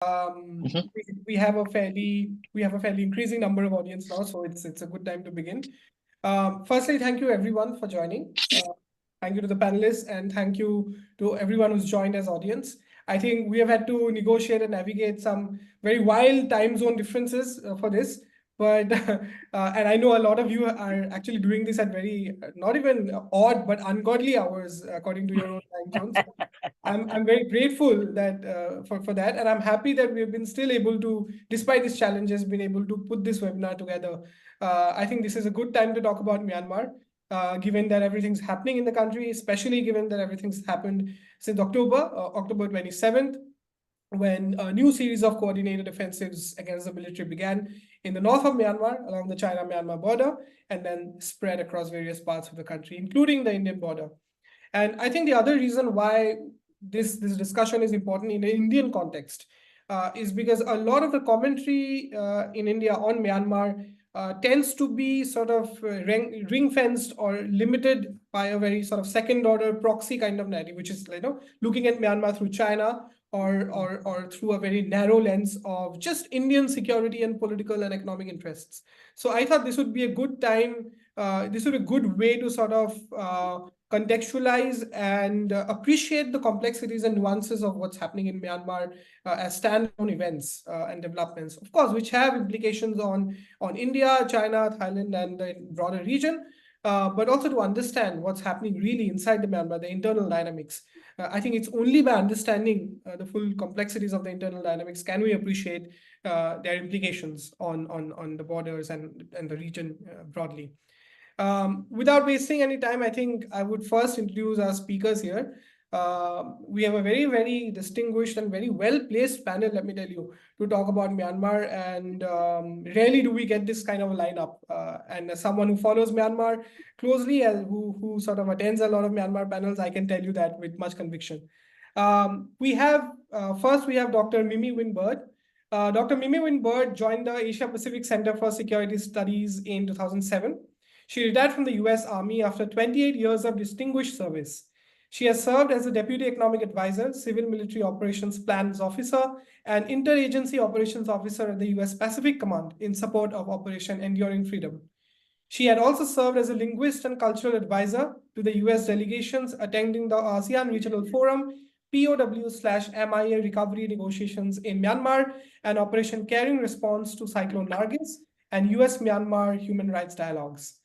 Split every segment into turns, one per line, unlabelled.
Mhm.
We have a fairly increasing number of audience now, so it's a good time to begin. Firstly, thank you everyone for joining. Thank you to the panelists and thank you to everyone who's joined as audience. I think we have had to negotiate and navigate some very wild time zone differences for this, but and I know a lot of you are actually doing this at very not even odd but ungodly hours according to your own time zones. I'm very grateful that for that, and I'm happy that we've been still able to, despite these challenges, been able to put this webinar together. I think this is a good time to talk about Myanmar, given that everything's happening in the country, especially given that everything's happened since October 27th, when a new series of coordinated offensives against the military began in the north of Myanmar along the China-Myanmar border, and then spread across various parts of the country, including the Indian border. And I think the other reason why this discussion is important in the Indian context is because a lot of the commentary in India on Myanmar tends to be sort of ring fenced or limited by a very sort of second order proxy kind of narrative, which is looking at Myanmar through China or through a very narrow lens of just Indian security and political and economic interests. So I thought this would be a good time. This would be a good way to sort of contextualize and appreciate the complexities and nuances of what's happening in Myanmar as standalone events and developments, of course, which have implications on India, China, Thailand, and the broader region, but also to understand what's happening really inside the Myanmar, the internal dynamics. I think it's only by understanding the full complexities of the internal dynamics can we appreciate their implications on the borders and the region broadly. Without wasting any time, I think I would first introduce our speakers here. We have a very, very distinguished and very well-placed panel, let me tell you, to talk about Myanmar. And rarely do we get this kind of a lineup. And as someone who follows Myanmar closely, who sort of attends a lot of Myanmar panels, I can tell you that with much conviction. First, we have Dr. Mimi Winbird. Dr. Mimi Winbird joined the Asia Pacific Center for Security Studies in 2007. She retired from the US Army after 28 years of distinguished service. She has served as a Deputy Economic Advisor, Civil Military Operations Plans Officer, and Interagency Operations Officer at the US Pacific Command in support of Operation Enduring Freedom. She had also served as a linguist and cultural advisor to the US delegations attending the ASEAN Regional Forum, POW/MIA recovery negotiations in Myanmar, and Operation Caring Response to Cyclone Nargis, and US-Myanmar human rights dialogues.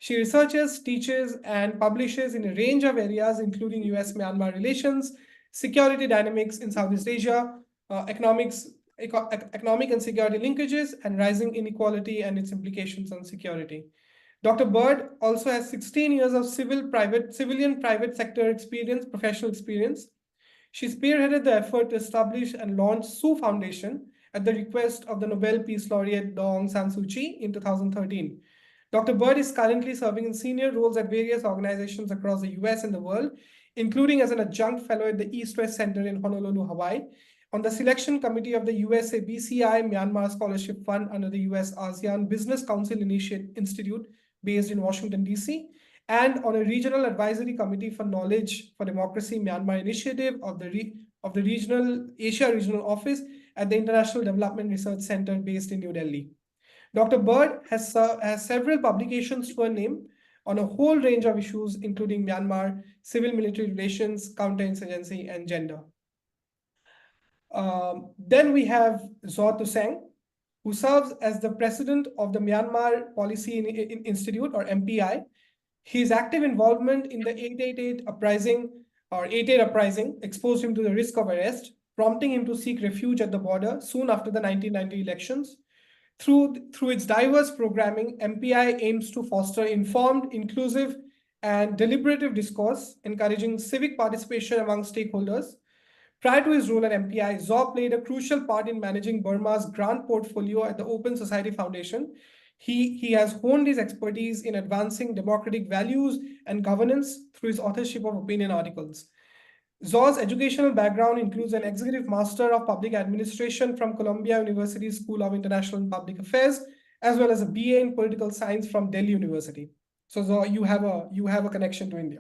She researches, teaches, and publishes in a range of areas, including US-Myanmar relations, security dynamics in Southeast Asia, economic and security linkages, and rising inequality and its implications on security. Dr. Bird also has 16 years of civilian private sector experience, professional experience. She spearheaded the effort to establish and launch Sue Foundation at the request of the Nobel Peace Laureate Aung San Suu Kyi in 2013. Dr. Bird is currently serving in senior roles at various organizations across the US and the world, including as an adjunct fellow at the East-West Center in Honolulu, Hawaii, on the selection committee of the USA BCI Myanmar Scholarship Fund under the US ASEAN Business Council Institute based in Washington, D.C., and on a regional advisory committee for Knowledge for Democracy Myanmar initiative of the regional Asia Regional Office at the International Development Research Center based in New Delhi. Dr. Bird has several publications to her name on a whole range of issues, including Myanmar, civil-military relations, counterinsurgency, and gender. Then we have Zaw Tuseng, who serves as the president of the Myanmar Policy Institute, or MPI. His active involvement in the 888 uprising, or 88 uprising, exposed him to the risk of arrest, prompting him to seek refuge at the border soon after the 1990 elections. Through its diverse programming, MPI aims to foster informed, inclusive, and deliberative discourse, encouraging civic participation among stakeholders. Prior to his role at MPI, Zaw played a crucial part in managing Burma's grant portfolio at the Open Society Foundation. He has honed his expertise in advancing democratic values and governance through his authorship of opinion articles. Zaw's educational background includes an Executive Master of Public Administration from Columbia University School of International and Public Affairs, as well as a BA in Political Science from Delhi University. So Zaw, you have a connection to India.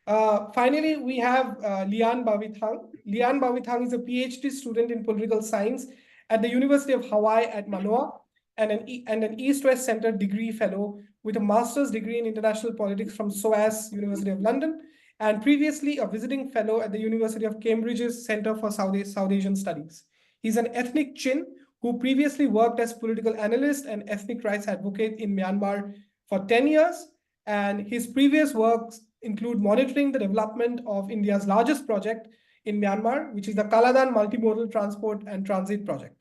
Finally, we have Lian Bavithang. Lian Bavithang is a PhD student in political science at the University of Hawaii at Manoa and an East-West Center degree fellow with a master's degree in international politics from SOAS, University of London, and previously a visiting fellow at the University of Cambridge's Center for South Asian Studies. He's an ethnic Chin who previously worked as political analyst and ethnic rights advocate in Myanmar for 10 years. And his previous works include monitoring the development of India's largest project in Myanmar, which is the Kaladan Multimodal Transport and Transit Project.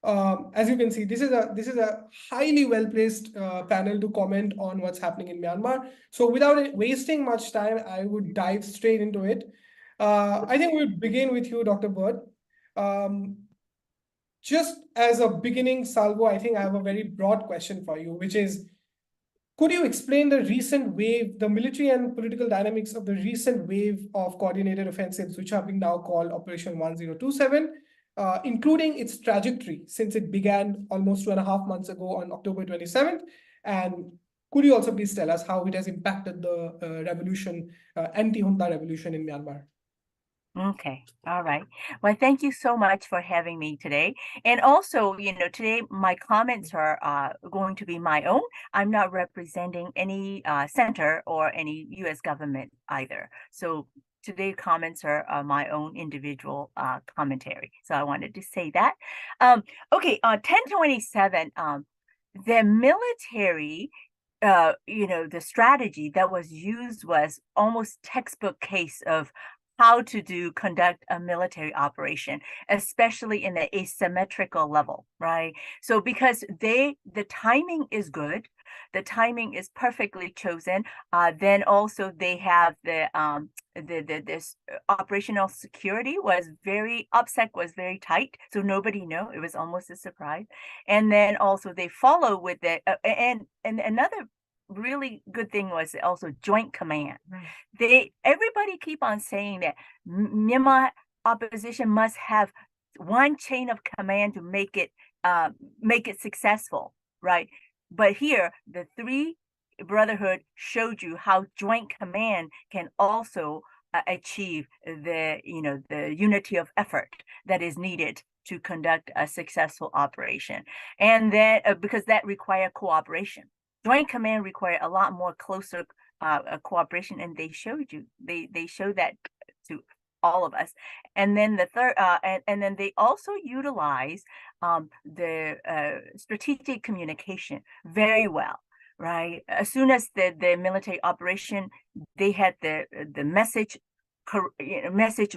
As you can see, this is a highly well-placed panel to comment on what's happening in Myanmar. So without wasting much time, I would dive straight into it. I think we'll begin with you, Dr. Bird. Just as a beginning salvo, I think I have a very broad question for you, which is, could you explain the recent wave, the military and political dynamics of the recent wave of coordinated offensives, which are being now called Operation 1027, including its trajectory since it began almost 2.5 months ago on October 27th? And could you also please tell us how it has impacted the revolution, anti-junta revolution in Myanmar?
Okay. All right. Well, thank you so much for having me today. And also, today my comments are going to be my own. I'm not representing any center or any U.S. government either. So today's comments are my own individual commentary. So I wanted to say that. Okay. 1027, the military the strategy that was used was almost textbook case of how to conduct a military operation, especially in the asymmetrical level, right? So because the timing is good, the timing is perfectly chosen. Then also they have this operational security was OPSEC was very tight, so nobody knew. It was almost a surprise. And then also they follow with it, and another really good thing was also joint command. Everybody keep on saying that Myanmar opposition must have one chain of command to make it successful, right? But here the three brotherhood showed you how joint command can also achieve the unity of effort that is needed to conduct a successful operation. And then because that require cooperation. Joint command require a lot more closer cooperation, and they showed that to all of us. And then the third, and then they also utilize the strategic communication very well, right? As soon as the military operation, they had the message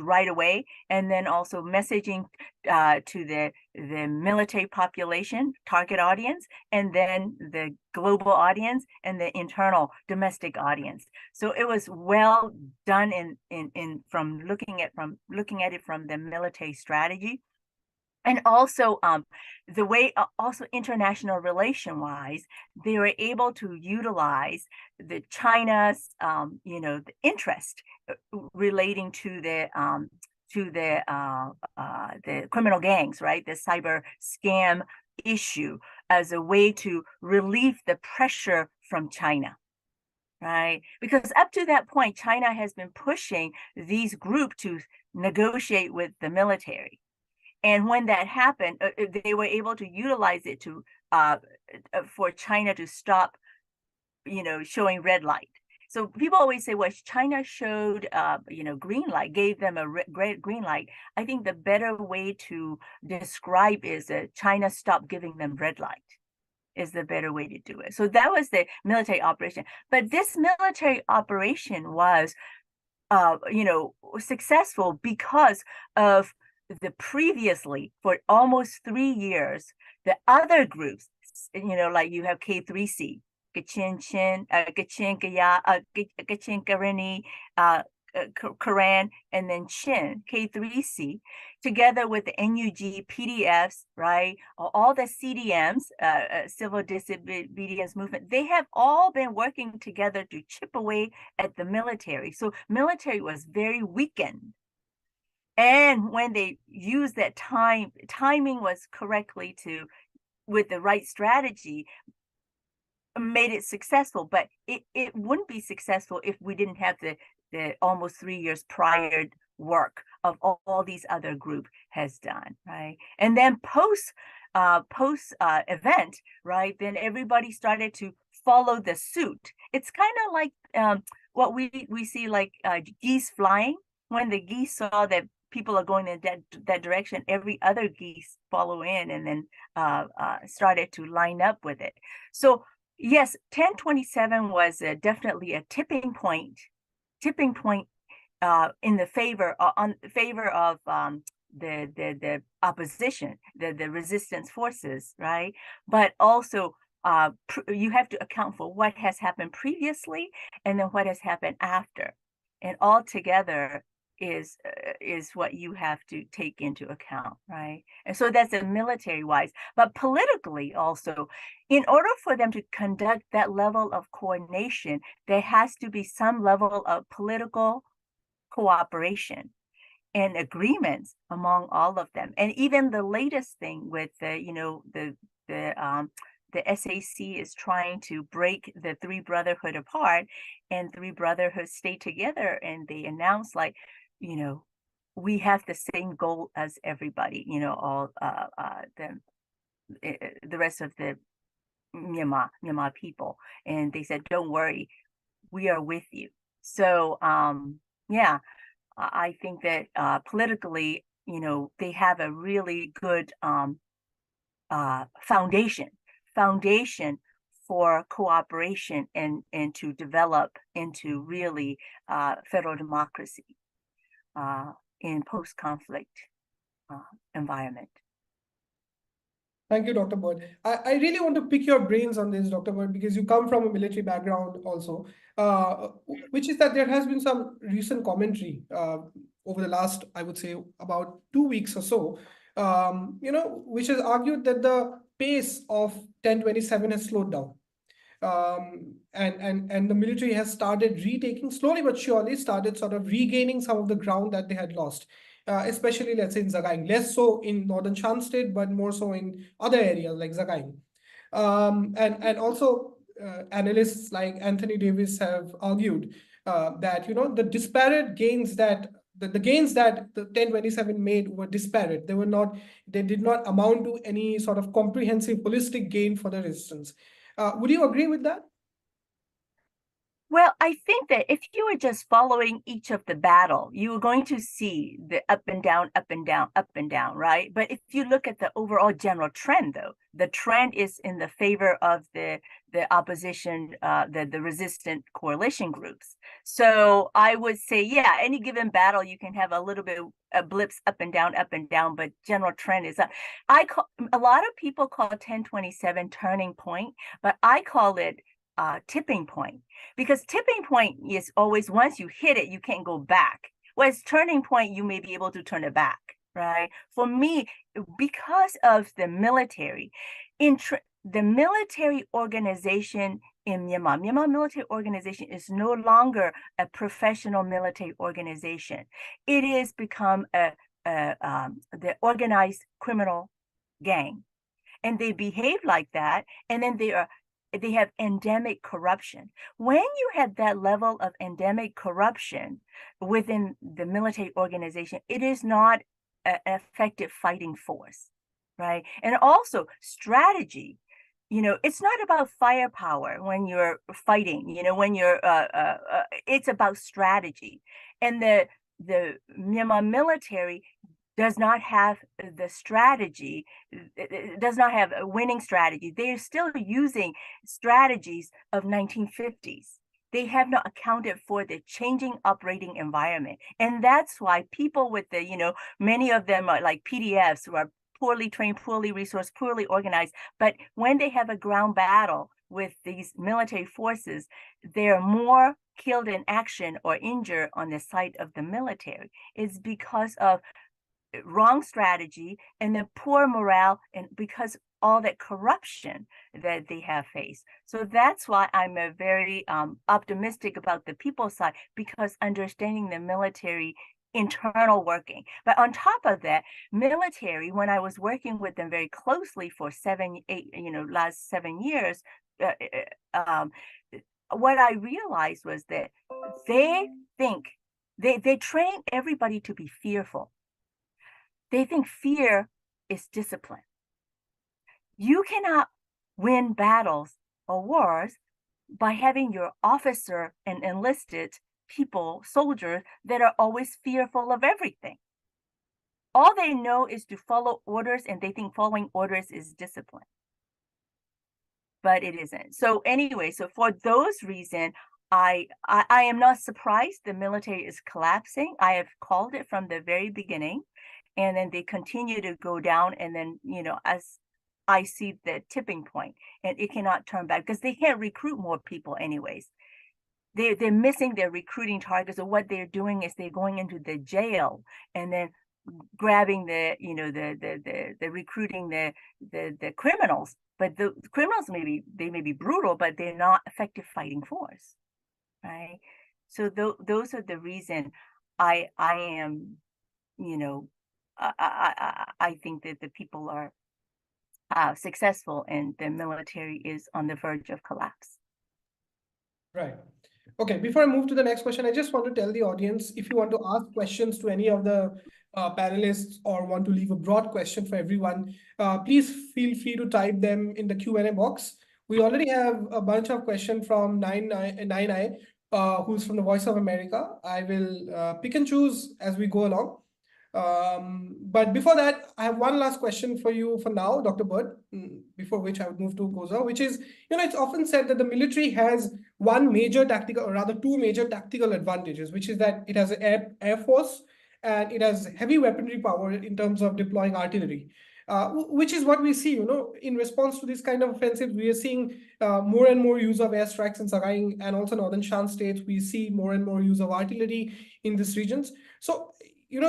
right away, and then also messaging to the military population target audience, and then the global audience and the internal domestic audience. So it was well done in from looking at it from the military strategy. And also the way also international relation wise, they were able to utilize the China's the interest relating to the criminal gangs, right? The cyber scam issue as a way to relieve the pressure from China. Right? Because up to that point, China has been pushing these groups to negotiate with the military. And when that happened, they were able to utilize it to for China to stop, showing red light. So people always say, well, China showed, green light, gave them a green light. I think the better way to describe is that China stopped giving them red light is the better way to do it. So that was the military operation. But this military operation was, successful because of the previously, for almost 3 years, the other groups, like you have K3C, Kachin Karini, Koran, and then Chin, K3C, together with the NUG, PDFs, right? All the CDMs, Civil Disobedience Movement, they have all been working together to chip away at the military. So military was very weakened. And when they used that timing was correctly with the right strategy, made it successful. But it wouldn't be successful if we didn't have the the almost 3 years prior work of all these other group has done, right? And then post event, right? Then everybody started to follow the suit. It's kind of like what we see like geese flying. When the geese saw that people are going in that direction, every other geese follow in and then started to line up with it. So yes, 1027 was definitely a tipping point in the favor on favor of the opposition, the resistance forces, right? But also you have to account for what has happened previously and then what has happened after, and all together is what you have to take into account, right? And so that's a military wise, but politically also, in order for them to conduct that level of coordination, there has to be some level of political cooperation and agreements among all of them. And even the latest thing with the SAC is trying to break the three brotherhood apart, and three brotherhoods stay together, and they announce like, you know, we have the same goal as everybody, all the rest of the Myanmar people, and they said, don't worry, we are with you. So yeah, I think that politically, they have a really good foundation for cooperation and to develop into really federal democracy in post-conflict environment.
Thank you, Dr. Bird. I really want to pick your brains on this, Dr. Bird, because you come from a military background also, which is that there has been some recent commentary over the last, I would say, about 2 weeks or so, which has argued that the pace of 1027 has slowed down. And the military has started retaking, slowly but surely, started sort of regaining some of the ground that they had lost. Especially, let's say, in Zagaing, less so in northern Shan state, but more so in other areas like Zagaing. And also, analysts like Anthony Davis have argued that the disparate gains that the gains that the 1027 made were disparate. They did not amount to any sort of comprehensive, holistic gain for the resistance. Would you agree with that?
Well, I think that if you were just following each of the battle, you were going to see the up and down, up and down, up and down, right? But if you look at the overall general trend, though, the trend is in the favor of the opposition, the resistant coalition groups. So I would say, yeah, any given battle, you can have a little bit of blips up and down, but general trend is up. A lot of people call 1027 turning point, but I call it tipping point, because tipping point is always, once you hit it, you can't go back. Whereas turning point, you may be able to turn it back, right? For me, because of the military, the military organization in Myanmar military organization is no longer a professional military organization. It has become the organized criminal gang, and they behave like that, and then they have endemic corruption. When you have that level of endemic corruption within the military organization, it is not an effective fighting force, right? And also strategy. It's not about firepower when you're fighting. When you're it's about strategy, and the Myanmar military does not have the strategy, does not have a winning strategy. They are still using strategies of 1950s. They have not accounted for the changing operating environment. And that's why people with many of them are like PDFs, who are poorly trained, poorly resourced, poorly organized. But when they have a ground battle with these military forces, they're more killed in action or injured on the side of the military. It's because of wrong strategy and then poor morale, and because all that corruption that they have faced. So that's why I'm a very optimistic about the people's side, because understanding the military internal working. But on top of that, military, when I was working with them very closely for last 7 years, what I realized was that they think they train everybody to be fearful. They think fear is discipline. You cannot win battles or wars by having your officer and enlisted people, soldiers, that are always fearful of everything. All they know is to follow orders, and they think following orders is discipline. But it isn't. So anyway, so for those reasons, I am not surprised the military is collapsing. I have called it from the very beginning, and then they continue to go down, and then as I see the tipping point, and it cannot turn back because they can't recruit more people anyways. They're missing their recruiting targets. So what they're doing is they're going into the jail and then grabbing the recruiting the criminals. But the criminals they may be brutal, but they're not effective fighting force, right? So those are the reason I am, I think that the people are successful and the military is on the verge of collapse.
Right. Okay, before I move to the next question, I just want to tell the audience, if you want to ask questions to any of the panelists or want to leave a broad question for everyone, please feel free to type them in the Q&A box. We already have a bunch of questions from Nine I, who's from the Voice of America. I will pick and choose as we go along. But before that, I have one last question for you for now, Dr. Bird, before which I would move to Koza, which is, it's often said that the military has one major tactical, or rather two major tactical advantages, which is that it has an air force and it has heavy weaponry power in terms of deploying artillery. Which is what we see, in response to this kind of offensive, we are seeing more and more use of airstrikes in Sagaing and also northern Shan states. We see more and more use of artillery in these regions. So,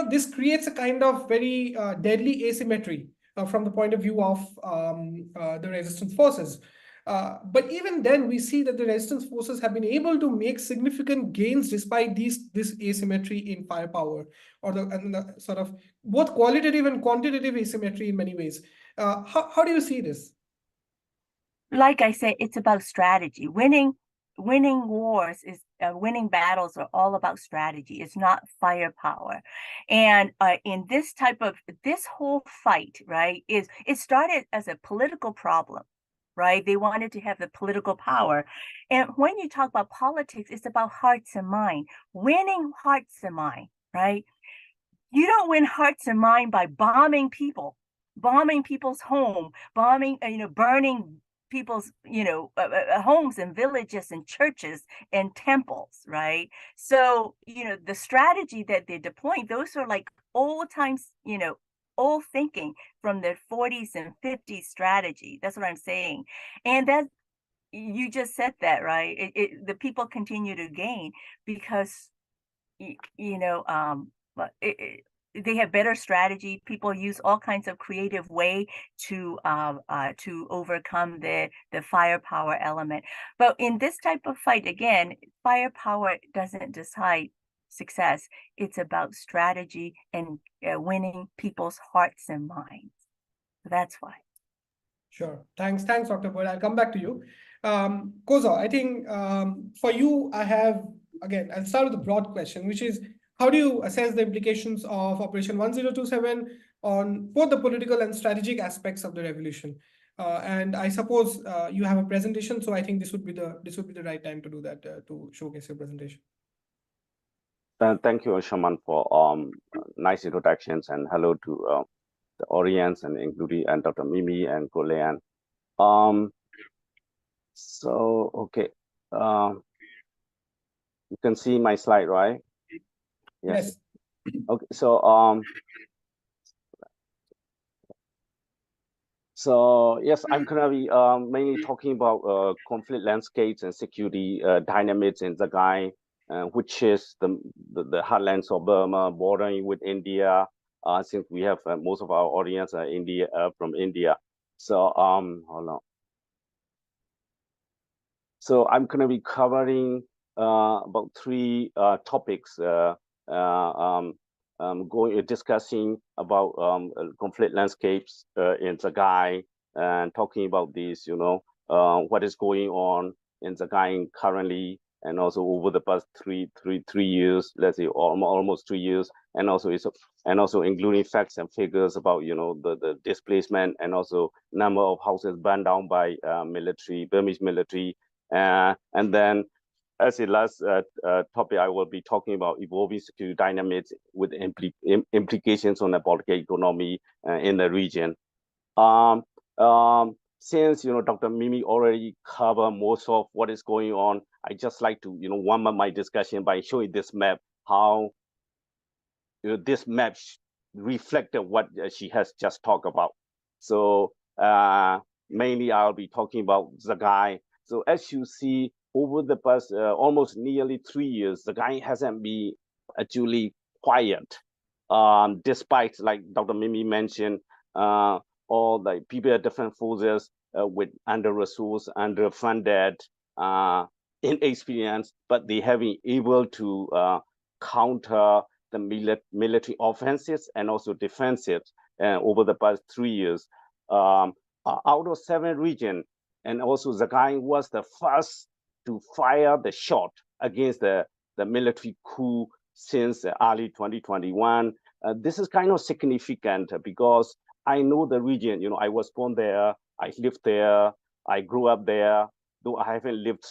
this creates a kind of very deadly asymmetry from the point of view of the resistance forces. But even then, we see that the resistance forces have been able to make significant gains despite this asymmetry in firepower, or the sort of both qualitative and quantitative asymmetry in many ways. How do you see this?
Like I said, it's about strategy. Winning wars is winning battles are all about strategy. It's not firepower. And in this whole fight, right, it started as a political problem, right? They wanted to have the political power. And when you talk about politics, it's about hearts and mind, winning hearts and mind, right? You don't win hearts and mind by bombing people's home, burning people's, homes and villages and churches and temples, right? So, the strategy that they're deploying, those are like old times, old thinking from the 40s and 50s strategy. That's what I'm saying. And that you just said that, right? The people continue to gain because but they have better strategy. People use all kinds of creative way to overcome the firepower element. But in this type of fight, again, firepower doesn't decide success. It's about strategy and winning people's hearts and minds. That's why.
Sure. Thanks, Dr. Bird. I'll come back to you. Koza, I think for you, I'll start with a broad question, which is, how do you assess the implications of Operation 1027 on both the political and strategic aspects of the revolution? And I suppose you have a presentation, so I think this would be the right time to do that, to showcase your presentation.
Thank you, Shaman, for nice introductions, and hello to the audience, and including Dr. Mimi and Golean. So okay, you can see my slide, right?
Yes.
Okay, so yes, I'm gonna be mainly talking about conflict landscapes and security dynamics in Zagai, which is the heartlands of Burma, bordering with India. Since we have most of our audience are from India, so hold on. So I'm gonna be covering about three topics. Discussing about conflict landscapes in Zagai, and talking about these, what is going on in Zagain currently, and also over the past three years, let's say almost 3 years, and also including facts and figures about the displacement and also number of houses burned down by Burmese military, and then as the last topic, I will be talking about evolving security dynamics with implications on the political economy in the region. Since Dr. Mimi already covered most of what is going on, I just like to warm up my discussion by showing this map, how this map reflected what she has just talked about. So mainly I'll be talking about Zagai. So as you see, over the past almost nearly 3 years, Zagai hasn't been actually quiet, despite, like Dr. Mimi mentioned, all the people at different forces with under-resourced, underfunded, inexperienced, but they have been able to counter the military offensives and also defensives over the past 3 years. Out of 7 regions, and also Zagai was the first to fire the shot against the military coup since early 2021. This is kind of significant because I know the region. I was born there, I lived there, I grew up there, though I haven't lived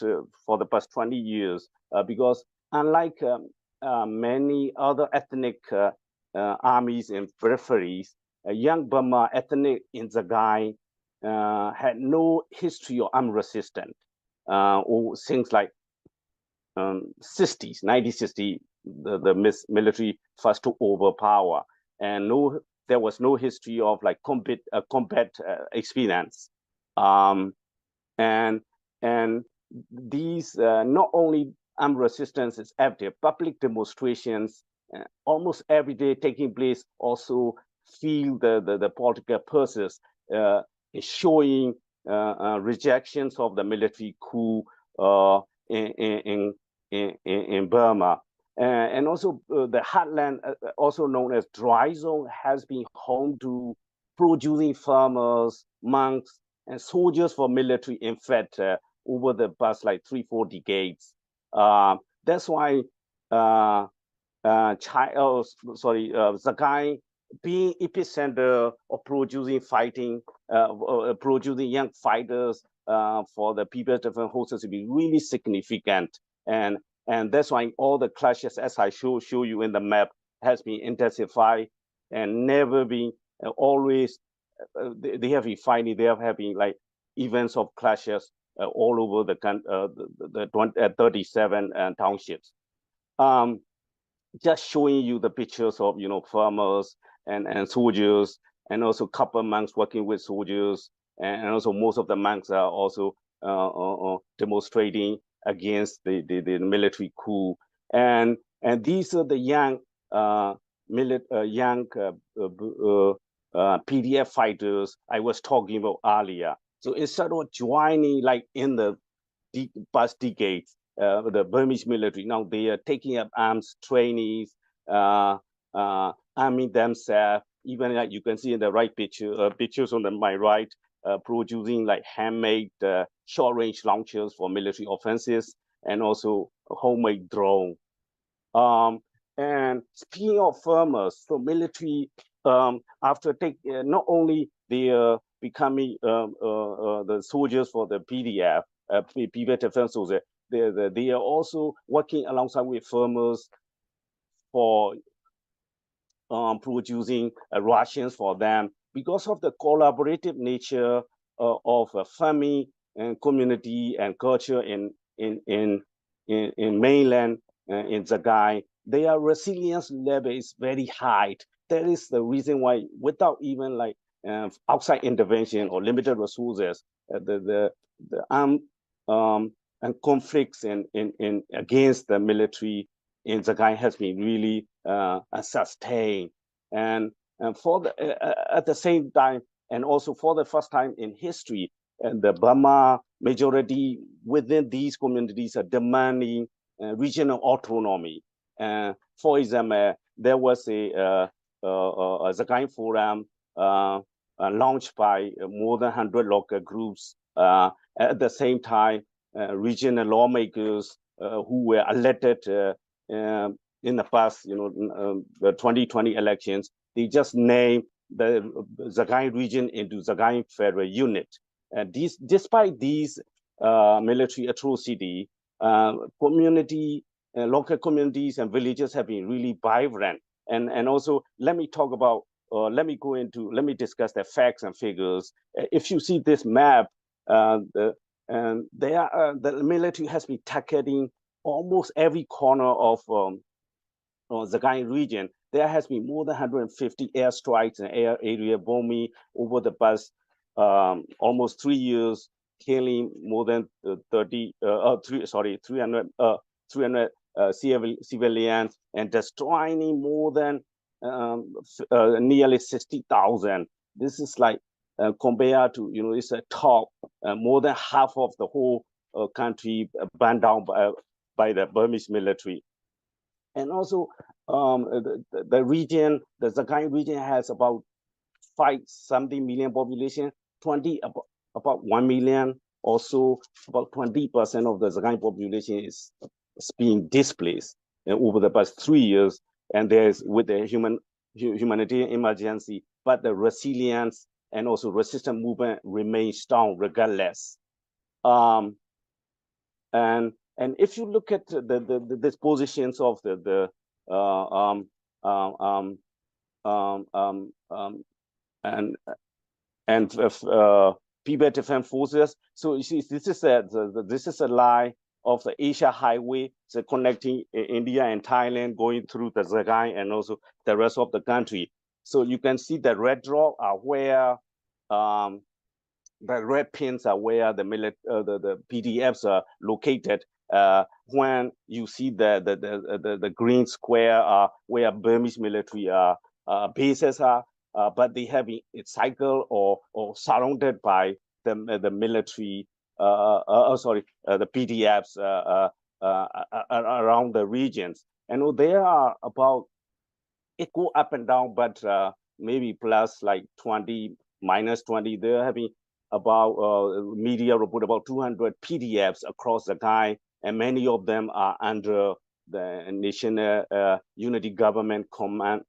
for the past 20 years because unlike many other ethnic armies and peripheries, young Burma ethnic in Zagai had no history of armed resistance or things like 1960, the military first took over power, and there was no history of like combat experience, and these not only armed resistance is active, public demonstrations almost every day taking place also feel the political process showing rejections of the military coup in Burma. And also the heartland, also known as dry zone, has been home to producing farmers, monks, and soldiers for military, in fact, over the past like 3-4 decades. That's why Zagai being epicenter of producing young fighters for the People's Defense Forces to be really significant, and that's why all the clashes, as I show you in the map, has been intensified and never been always. They have been fighting. They have having like events of clashes all over the 37 townships. Just showing you the pictures of farmers and soldiers, and also couple monks working with soldiers, and also most of the monks are also demonstrating against the military coup, and these are the young PDF fighters I was talking about earlier. So instead of joining like in the past decades, the Burmese military, now they are taking up arms trainees, arming themselves. Even like you can see in the right pictures on my right, producing like handmade short-range launchers for military offenses, and also homemade drone. And speaking of farmers, so military, after not only they are becoming the soldiers for the PDF, People Defense Soldiers, they are also working alongside with farmers for producing rations for them, because of the collaborative nature of farming and community and culture in mainland in Zagai. Their resilience level is very high. That is the reason why, without even like outside intervention or limited resources, the armed and conflicts in against the military in Zagai has been really sustained, and for the at the same time, and also for the first time in history, and the Burma majority within these communities are demanding regional autonomy. For example, there was a Zagai forum launched by more than 100 local groups. At the same time, regional lawmakers who were elected in the past, the 2020 elections. They just named the Sagaing region into Sagaing Federal Unit. Despite these military atrocity, local communities and villages have been really vibrant. And also, let me discuss the facts and figures. If you see this map, the military has been targeting almost every corner of Sagaing region. There has been more than 150 airstrikes and area bombing over the past almost 3 years, killing more than 300 civilians and destroying more than nearly 60,000. This is like compared to, it's a top, more than half of the whole country burned down by the Burmese military. And also, the region, the Sagaing region has about 5-something million population, about 1 million. Also, about 20% of the Sagaing population is being displaced over the past 3 years. And there's with the humanitarian emergency, but the resilience and also resistance movement remains strong regardless. And if you look at the dispositions of Tibet Defense Forces, so you see, this is a line of the Asia Highway, so connecting India and Thailand, going through the Sagaing and also the rest of the country. So you can see the red draw are where the red pins are where the PDFs are located. When you see the green square are where Burmese military bases are, but they have been cycled or surrounded by the military. The PDFs around the regions. And there are about, it go up and down, but maybe plus like 20, minus 20. There have been about media report about 200 PDFs across the Sagaing, and many of them are under the National Unity Government Command,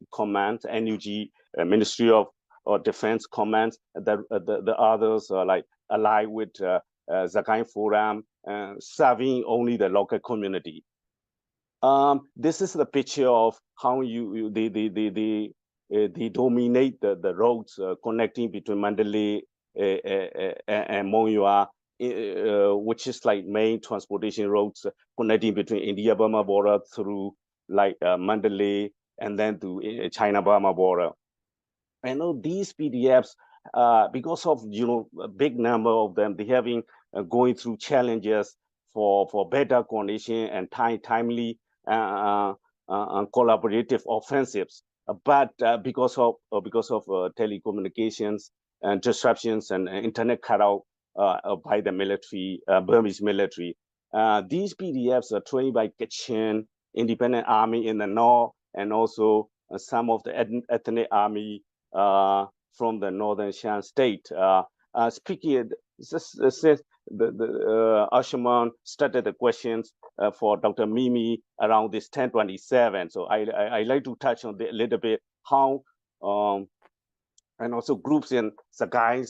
NUG, Ministry of Defense Commands. The others are like allied with Sagaing Forum, serving only the local community. This is the picture of how they dominate the roads connecting between Mandalay and Mongyua, which is like main transportation roads connecting between India-Burma border through like Mandalay and then to China-Burma border. I know these PDFs, because of a big number of them, they have been going through challenges for better coordination and timely collaborative offensives. But because of telecommunications and disruptions and internet cutout by the military, Burmese military, these PDFs are trained by Kachin Independent Army in the north, and also some of the ethnic army from the northern Shan state. Speaking, since the Ashaman started the questions for Dr. Mimi around this 1027. So I like to touch on a little bit how, and also groups in Sagaing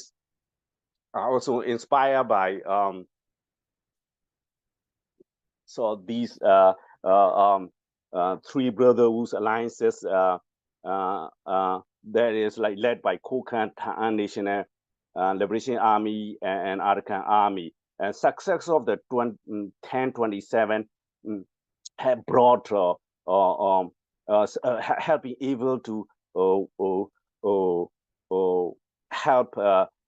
are also inspired by, so these three brotherhood alliances that is like led by Kokhan Ta'an National Liberation Army and Arakan Army. And success of the 1027 have brought have been able to help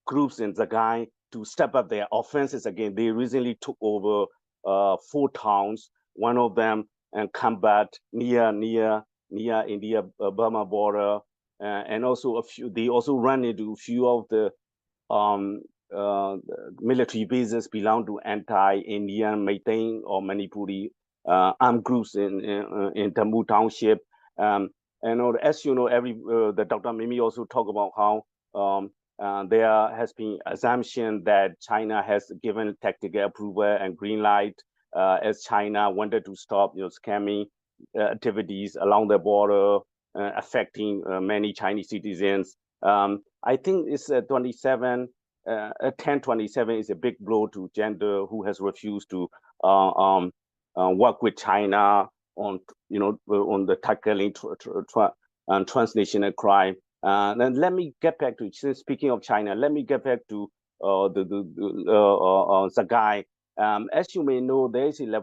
groups in Sagaing to step up their offenses again. They recently took over 4 towns, one of them and combat near India-Burma border, and also they also run into a few of the military bases belong to anti-Indian Meitei or Manipuri armed groups in Tambu Township. And as you know, the Dr. Mimi also talked about how there has been assumption that China has given tactical approval and green light as China wanted to stop scamming activities along the border, affecting many Chinese citizens. I think it's 1027 is a big blow to gender who has refused to work with China on on the tackling transnational crime. Then let me get back to, since speaking of China, let me get back to the guy. As you may know, there's a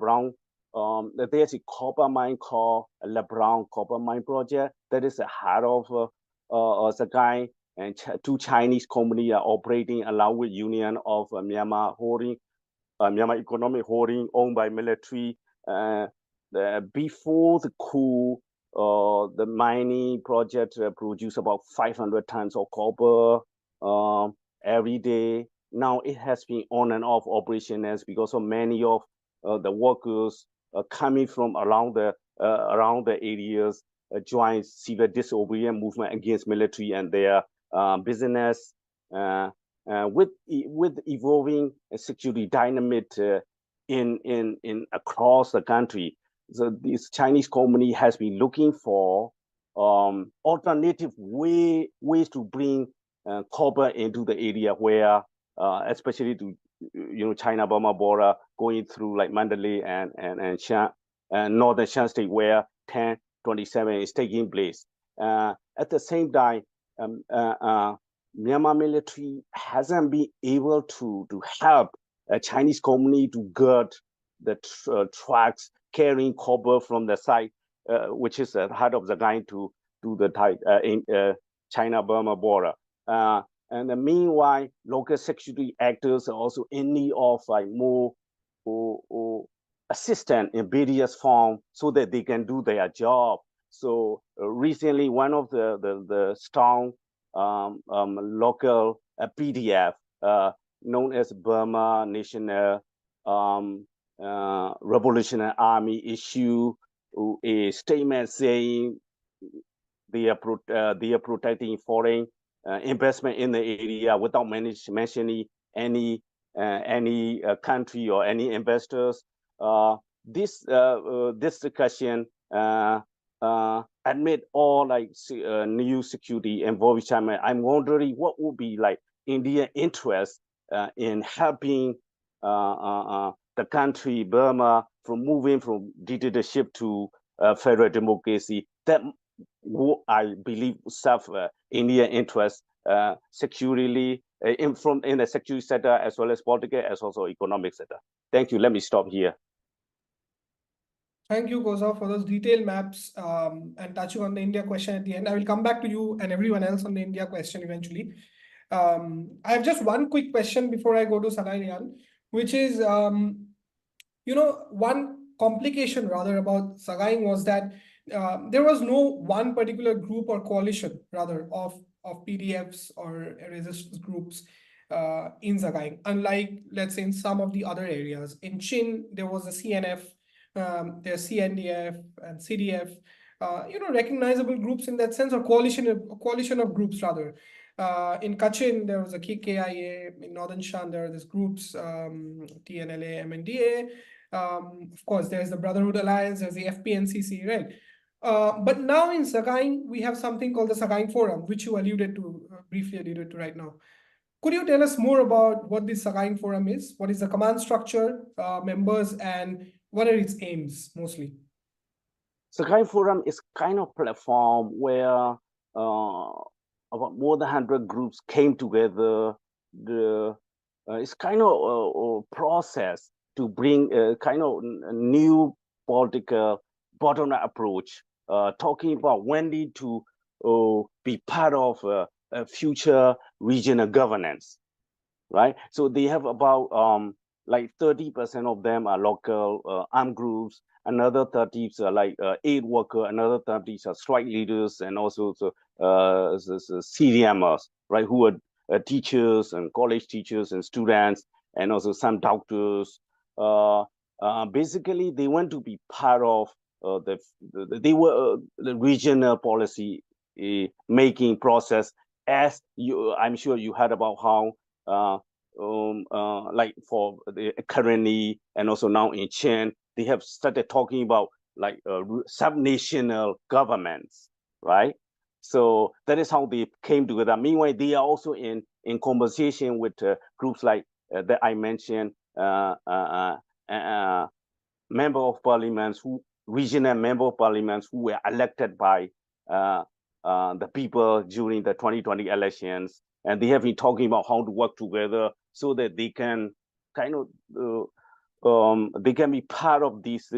copper mine called LeBron Copper Mine Project that is the heart of the guy, and two Chinese companies are operating along with Union of Myanmar Holding, Myanmar Economic Holding, owned by military. Before the coup, the mining project produced about 500 tons of copper every day. Now it has been on and off operations because of many of the workers coming from around the areas joined civil disobedience movement against military and their business. With evolving security dynamic in across the country, so this Chinese company has been looking for alternative ways to bring copper into the area where, especially to China-Burma border, going through like Mandalay and northern Shan State, where 1027 is taking place. At the same time, Myanmar military hasn't been able to help a Chinese company to guard the trucks carrying copper from the site, which is the heart of the line to the China-Burma border. And meanwhile, local security actors are also in need of like more assistance in various form so that they can do their job. So recently, one of the strong local PDF known as Burma National Revolutionary Army issue a statement saying they are protecting foreign investment in the area without mentioning any country or any investors. This discussion amid all like new security involving China, I'm wondering what would be like Indian interest in helping the country Burma from moving from dictatorship to federal democracy. That I believe serve Indian interest securely in the security sector as well as political as also economic sector. Thank you. Let me stop here.
Thank you, Goza, for those detailed maps and touching on the India question at the end. I will come back to you and everyone else on the India question eventually. I have just one quick question before I go to Salaiyan, which is, one complication rather about Sagaing was that there was no one particular group or coalition rather of PDFs or resistance groups in Sagaing, unlike, let's say, in some of the other areas. In Chin, there was a CNF, there's CNDF and CDF, recognizable groups in that sense, or coalition of groups rather. In Kachin, there was a KIA. In Northern Shan, there are these groups, TNLA, MNDA. Of course, there's the Brotherhood Alliance, there's the FPNCC, right? But now in Sagaing, we have something called the Sagaing Forum, which you briefly alluded to right now. Could you tell us more about what this Sagaing Forum is? What is the command structure, members, and what are its aims mostly?
Sagaing Forum is kind of platform where about more than 100 groups came together. It's kind of a process to bring a kind of a new political bottom-up approach, talking about when need to be part of a future regional governance, right? So they have about like 30% of them are local armed groups, another 30 are like aid worker, another 30 are strike leaders, and also CDMers, right, who are teachers and college teachers and students, and also some doctors. Basically, they want to be part of the regional policy making process as I'm sure you heard about how like for the currently and also now in Chen, they have started talking about like sub-national governments, right? So that is how they came together. Meanwhile, they are also in conversation with groups like that I mentioned, member of parliaments who regional member of parliaments who were elected by the people during the 2020 elections, and they have been talking about how to work together so that they can kind of they can be part of this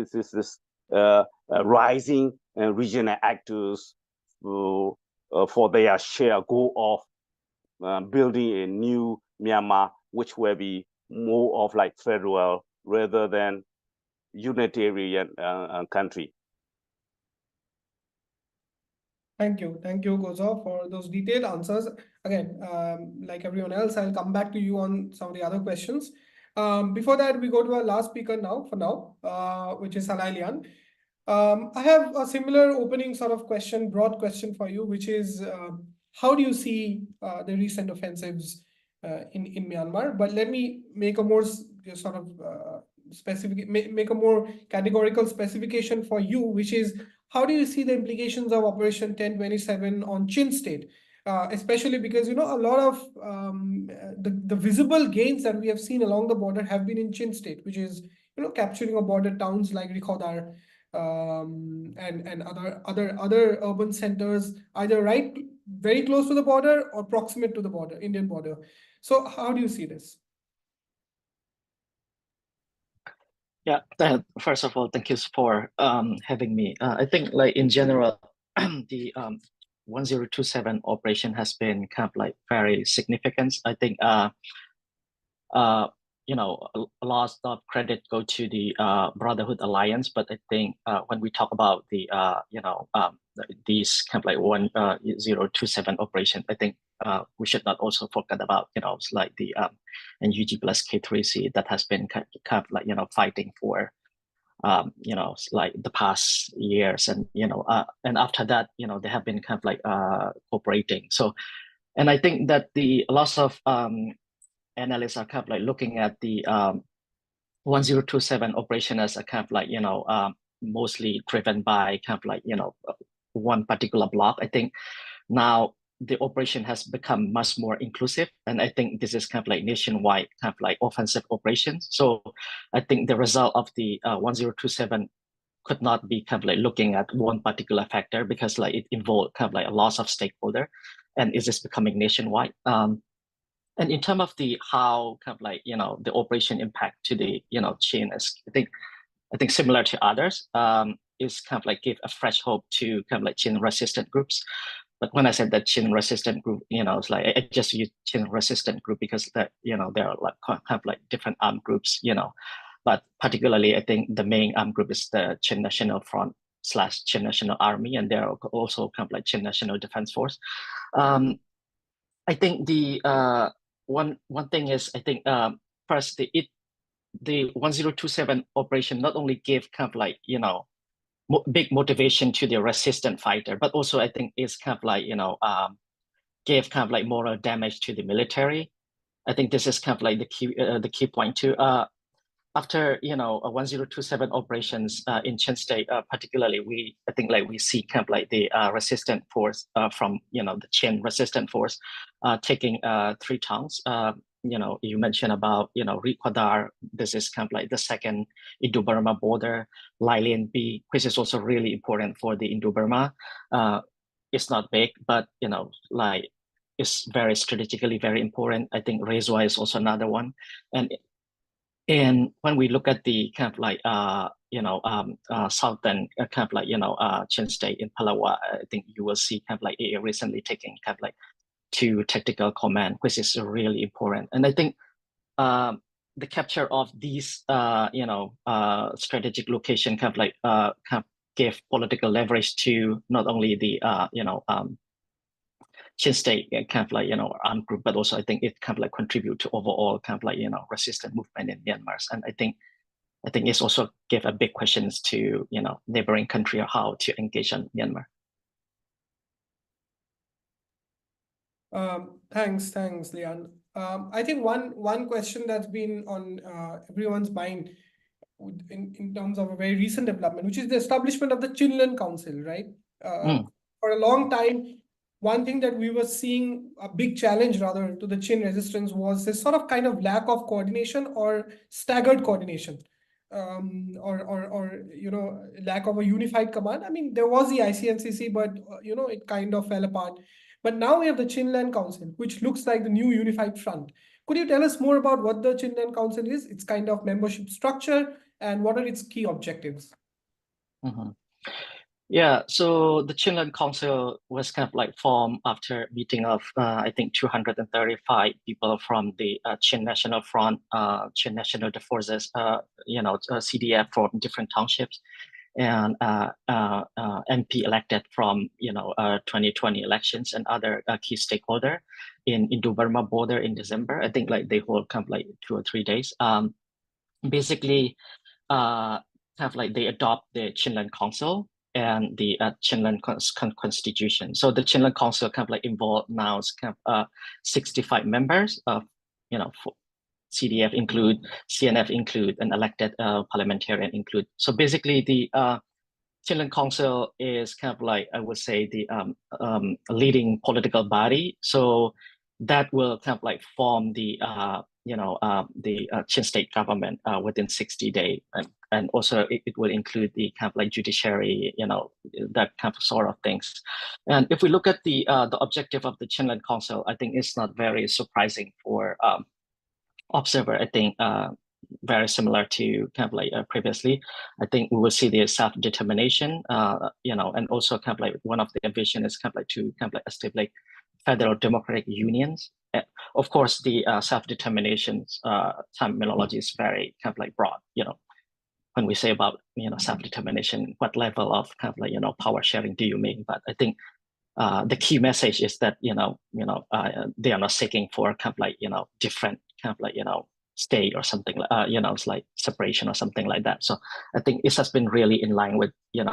rising regional actors for their share goal of building a new Myanmar, which will be more of like federal rather than unitarian country.
Thank you, Goza, for those detailed answers. Again, like everyone else, I'll come back to you on some of the other questions. Before that, we go to our last speaker now, which is Salai Lian. I have a similar opening sort of question, broad question for you, which is how do you see the recent offensives in Myanmar? But let me make a more sort of specific, make a more categorical specification for you, which is how do you see the implications of Operation 1027 on Chin State? Especially because, you know, a lot of the visible gains that we have seen along the border have been in Chin State, which is, you know, capturing of border towns like Rikhodar, and other urban centers, either very close to the border or proximate to the border, Indian border. So how do you see this?
Yeah, first of all, thank you for having me. I think like in general, the 1027 operation has been kind of like very significant. I think you know, a lot of credit go to the Brotherhood Alliance, but I think when we talk about the these kind of like 1027 operation, I think we should not also forget about, you know, like the NUG plus K3C that has been kind of like, you know, fighting for you know, like the past years, and you know, and after that, you know, they have been kind of like cooperating. So, and I think that the lots of analysts are kind of like looking at the 1027 operation as a kind of like, you know, mostly driven by kind of like, you know, one particular block. I think now the operation has become much more inclusive, and I think this is kind of like nationwide kind of like offensive operations. So I think the result of the 1027 could not be kind of like looking at one particular factor, because like it involved kind of like a loss of stakeholder, and is this becoming nationwide. And in terms of the how kind of like, you know, the operation impact to the, you know, chain is, I think similar to others, is kind of like give a fresh hope to kind of like chain resistant groups. But when I said that chain resistant group, you know, it's like I just use chain resistant group because that, you know, there are like kind of like different armed groups, you know, but particularly I think the main armed group is the Chin National Front / Chin National Army, and there are also kind of like Chin National Defense Force. I think the one thing is, I think first the 1027 operation not only gave kind of like, you know, big motivation to the resistant fighter, but also I think it's kind of like, you know, gave kind of like moral damage to the military. I think this is kind of like the key point too. After, you know, 1027 operations in Chen State, particularly, I think like we see kind of like the resistant force from, you know, the Chen resistant force taking 3 towns. You know, you mentioned about, you know, Rikwadar. This is kind of like the second Indo-Burma border. Lai Lien B, which is also really important for the Indo-Burma. It's not big, but, you know, like it's very strategically very important. I think Rezwa is also another one. And when we look at the kind of like, you know, southern kind of like, you know, Chen State in Palawa, I think you will see kind of like AA recently taking kind of like 2 tactical command, which is really important. And I think the capture of these, you know, strategic location kind of like kind of gave political leverage to not only the, you know, Chin State kind of like, you know, armed group, but also I think it kind of like contribute to overall kind of like, you know, resistant movement in Myanmar. And I think it's also give a big questions to, you know, neighboring country how to engage on Myanmar.
Thanks, Leon. I think one question that's been on everyone's mind in terms of a very recent development, which is the establishment of the Chinland Council, right? For a long time, one thing that we were seeing, a big challenge rather to the Chin resistance, was this sort of kind of lack of coordination or staggered coordination, or lack of a unified command. I mean, there was the ICNCC, but it kind of fell apart. But now we have the Chinland Council, which looks like the new unified front. Could you tell us more about what the Chinland Council is, its kind of membership structure, and what are its key objectives?
Yeah, so the Chinland Council was kind of like formed after a meeting of I think 235 people from the Chin National Front, Chin National Forces, CDF from different townships, and MP elected from 2020 elections and other key stakeholder in Indo-Burma border in December. I think like they hold kind of like 2 or 3 days. Basically, kind of like they adopt the Chinland Council and the Chinland Constitution. So the Chinland Council kind of like involved now is kind of 65 members of, CDF include, CNF include, and elected parliamentarian include. So basically the Chinland Council is kind of like, I would say, the leading political body. So that will kind of like form the Chin state government within 60 days, and also it will include the kind of like judiciary, that kind of sort of things. And if we look at the objective of the Chinland Council, I think it's not very surprising for observer. I think very similar to kind of like previously. I think we will see the self-determination, and also kind of like one of the vision is kind of like to kind of like establish federal democratic unions. Of course, the self-determination terminology is very kind of like broad. When we say about self-determination, what level of kind of like power sharing do you mean? But I think the key message is that they are not seeking for kind of like different kind of like state or something like it's like separation or something like that. So I think this has been really in line with their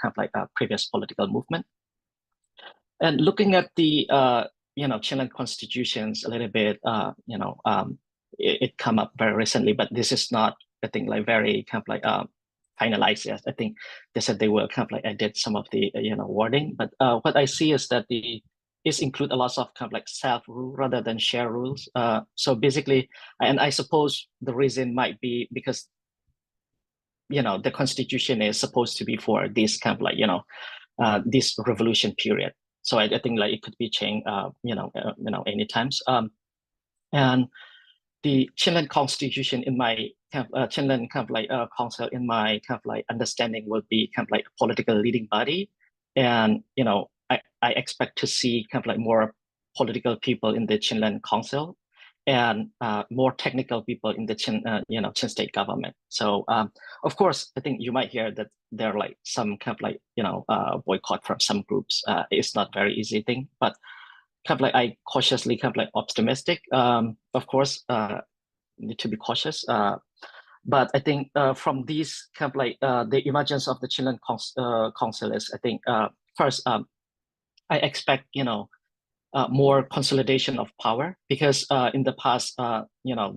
kind of like previous political movement. And looking at the Chilean constitutions a little bit, it come up very recently, but this is not, I think, like very kind of like finalized yet. I think they said they will kind of like edit some of the wording, but what I see is that is include a lot of kind of like self-rule rather than share rules. So basically, and I suppose the reason might be because the constitution is supposed to be for this kind of like this revolution period. So I think like it could be changed, anytime. And the Chilean constitution in my kind of Chilean kind of like council in my kind of like understanding will be kind of like political leading body, and I expect to see kind of like more political people in the Chilean council, and more technical people in the Chin state government. So of course, I think you might hear that there are like some kind of like boycott from some groups. It's not very easy thing, but kind of like I cautiously kind of like optimistic. Of course, need to be cautious. But I think from these kind of like the emergence of the Chilean council is, I think first I expect more consolidation of power, because in the past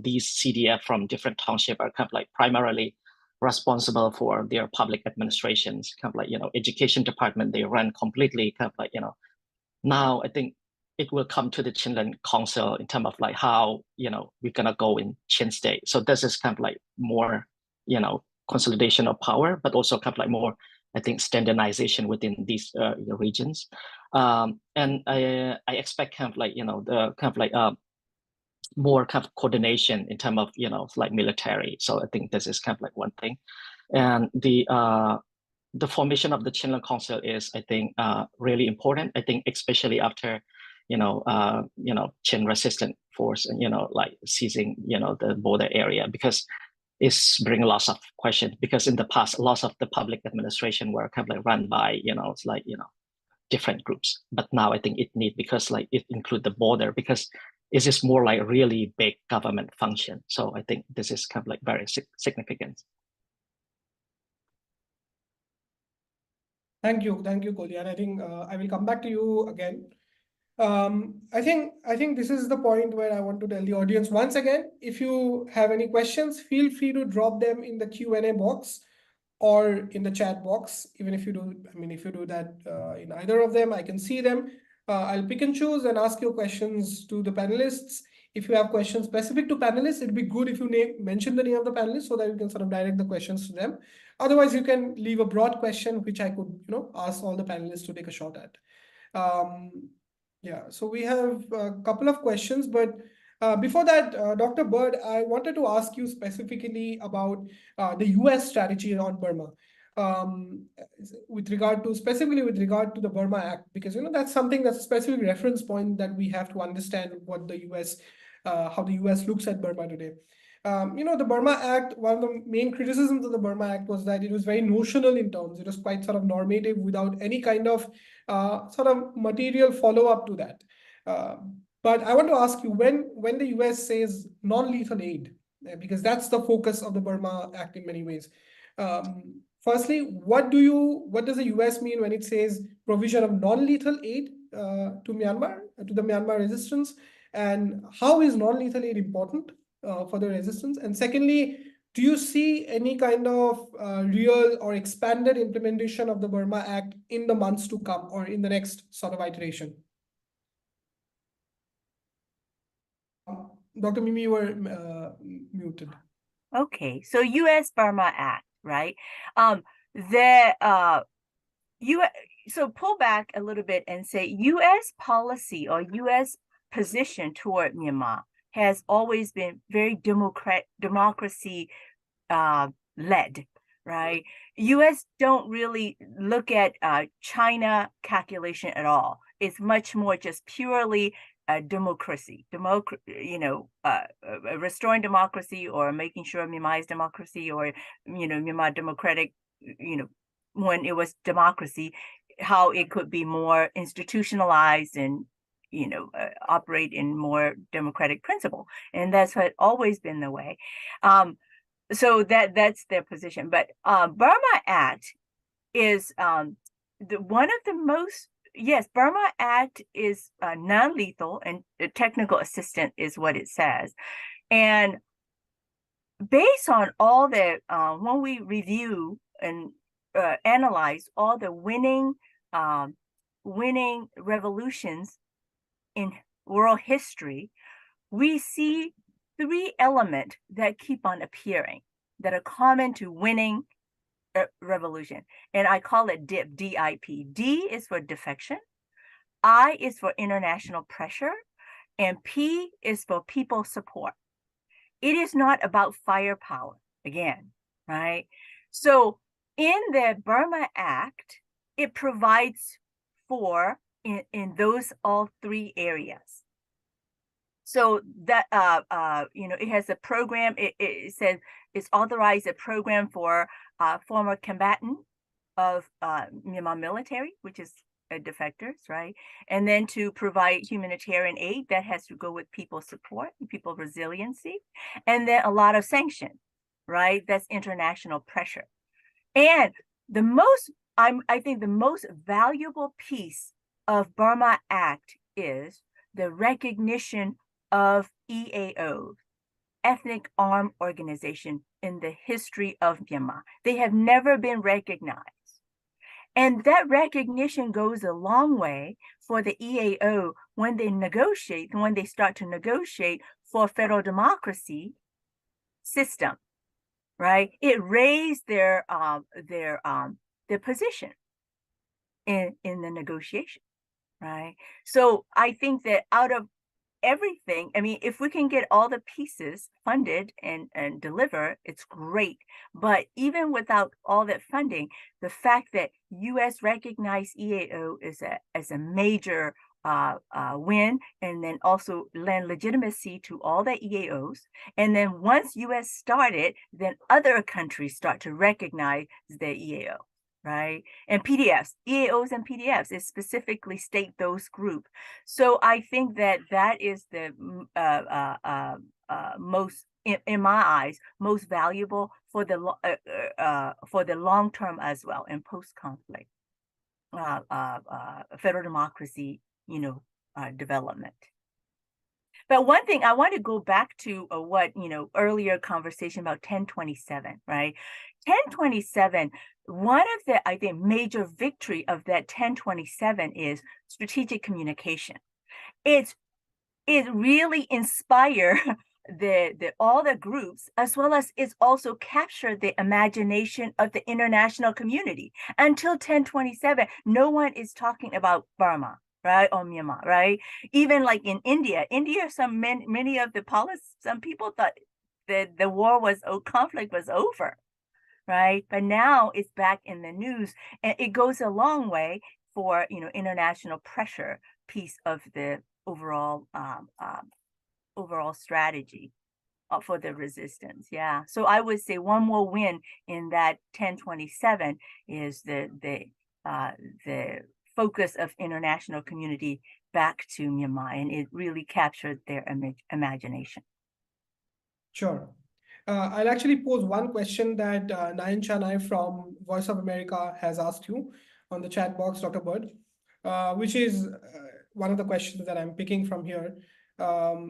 these CDF from different township are kind of like primarily responsible for their public administrations, kind of like education department, they run completely kind of like now I think it will come to the Chilean council in terms of like how we're gonna go in Chin state. So this is kind of like more consolidation of power, but also kind of like more, I think, standardization within these regions. And I expect kind of like the kind of like more kind of coordination in terms of like military. So I think this is kind of like one thing. And the formation of the Chilean Council is, I think, really important. I think especially after Chin resistant force and like seizing the border area, because it's bring lots of questions, because in the past lots of the public administration were kind of like run by it's like different groups, but now I think it need, because like it include the border, because it's just more like really big government function. So I think this is kind of like very significant.
Thank you, Kolyan. I think I will come back to you again. I think this is the point where I want to tell the audience once again, if you have any questions, feel free to drop them in the Q&A box or in the chat box. Even if you do, I mean, if you do that in either of them, I can see them. I'll pick and choose and ask your questions to the panelists. If you have questions specific to panelists, it'd be good if you mention the name of the panelists so that you can sort of direct the questions to them. Otherwise, you can leave a broad question, which I could, ask all the panelists to take a shot at. Yeah, so we have a couple of questions, but before that, Dr. Bird, I wanted to ask you specifically about the US strategy on Burma, specifically with regard to the Burma Act, because that's something that's a specific reference point that we have to understand what the US, how the US looks at Burma today. The Burma Act, one of the main criticisms of the Burma Act was that it was very notional in terms. It was quite sort of normative without any kind of sort of material follow-up to that. But I want to ask you, when the US says non-lethal aid, because that's the focus of the Burma Act in many ways. Firstly, what does the US mean when it says provision of non-lethal aid to Myanmar, to the Myanmar resistance? And how is non-lethal aid important for the resistance? And secondly, do you see any kind of real or expanded implementation of the Burma Act in the months to come or in the next sort of iteration? Dr. Mimi, you were muted.
Okay, so U.S. Burma Act, right? So pull back a little bit and say U.S. policy or U.S. position toward Myanmar has always been very democracy led, right? U.S. don't really look at China calculation at all. It's much more just purely democracy, restoring democracy or making sure Myanmar is democracy or, Myanmar democratic, when it was democracy, how it could be more institutionalized and, operate in more democratic principle. And that's what always been the way. So that's their position. But Burma Act is one of the most, yes, Burma Act is non-lethal and technical assistance is what it says. And based on all that, when we review and analyze all the winning revolutions in world history, we see three elements that keep on appearing that are common to winning revolution. And I call it DIP, D-I-P. D is for defection, I is for international pressure, and P is for people support. It is not about firepower, again, right? So in the Burma Act, it provides for in those all three areas. So that it has a program. It says it's authorized a program for former combatant of Myanmar military, which is defectors, right? And then to provide humanitarian aid that has to go with people support, people resiliency, and then a lot of sanction, right? That's international pressure. And I think the most valuable piece of Burma Act is the recognition of EAOs, ethnic armed organization, in the history of Myanmar. They have never been recognized. And that recognition goes a long way for the EAO when they start to negotiate for federal democracy system, right? It raised their position in the negotiation, right? So I think that out of everything, I mean, if we can get all the pieces funded and deliver, it's great. But even without all that funding, the fact that U.S. recognized EAO as a major win, and then also lend legitimacy to all the EAOs. And then once U.S. started, then other countries start to recognize the EAO. Right? And PDFs, EAOs and PDFs, it specifically state those groups. So I think that is the most, in my eyes, most valuable for the long term as well, and post-conflict federal democracy, development. But one thing I want to go back to what, earlier conversation about 1027, right? 1027, one of the, I think, major victory of that 1027 is strategic communication. It really inspire all the groups, as well as it's also captured the imagination of the international community. Until 1027, no one is talking about Burma, right, or Myanmar, right? Even like in India, many of the some people thought that the conflict was over, right? But now it's back in the news, and it goes a long way for international pressure piece of the overall strategy for the resistance. Yeah. So I would say one more win in that 1027 is the focus of international community back to Myanmar, and it really captured their imagination.
Sure. I'll actually pose one question that Nayan Chanai from Voice of America has asked you on the chat box, Dr. Bird, which is one of the questions that I'm picking from here,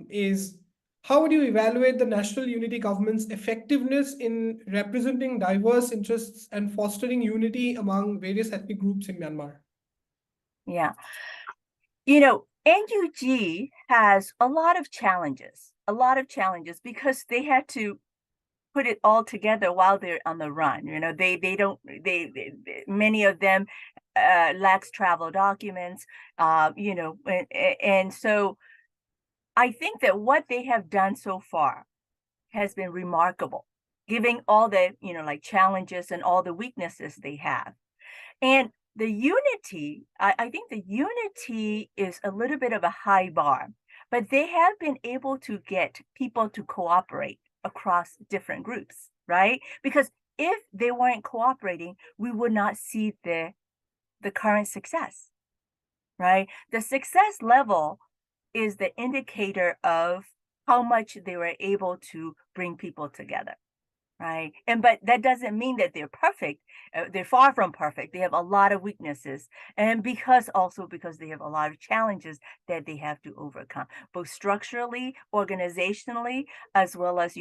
is how would you evaluate the National Unity Government's effectiveness in representing diverse interests and fostering unity among various ethnic groups in Myanmar?
Yeah. NUG has a lot of challenges because they had to put it all together while they're on the run. Many of them lacks travel documents, and so I think that what they have done so far has been remarkable, giving all the, like challenges and all the weaknesses they have. And the unity, I think the unity is a little bit of a high bar, but they have been able to get people to cooperate across different groups, right? Because if they weren't cooperating, we would not see the current success, right? The success level is the indicator of how much they were able to bring people together, right? But that doesn't mean that they're perfect. They're far from perfect. They have a lot of weaknesses, and because they have a lot of challenges that they have to overcome, both structurally, organizationally, as well as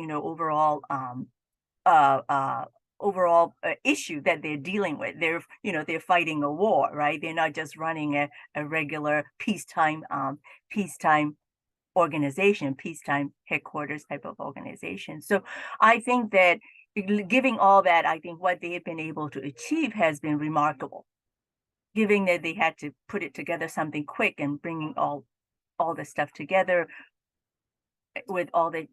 overall issue that they're dealing with. They're fighting a war, right? They're not just running a regular peacetime organization, peacetime headquarters type of organization. So I think that giving all that, I think what they have been able to achieve has been remarkable, given that they had to put it together something quick and bringing all the stuff together with all the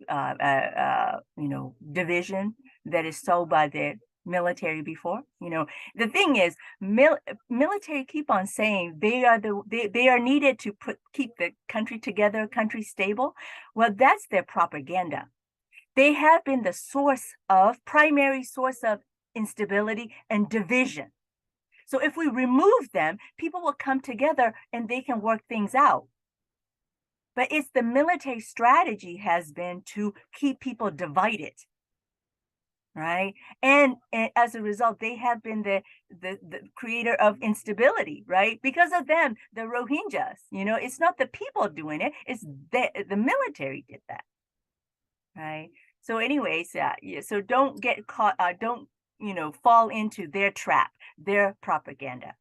division that is sold by the military before. The thing is, military keep on saying they are needed to keep the country together, country stable. Well, that's their propaganda. They have been the primary source of instability and division. So if we remove them, people will come together and they can work things out. But it's the military strategy has been to keep people divided, right? And as a result, they have been the creator of instability, right? Because of them, the Rohingyas, it's not the people doing it, it's the military did that, right? So anyways, so don't get caught, don't, fall into their trap, their propaganda.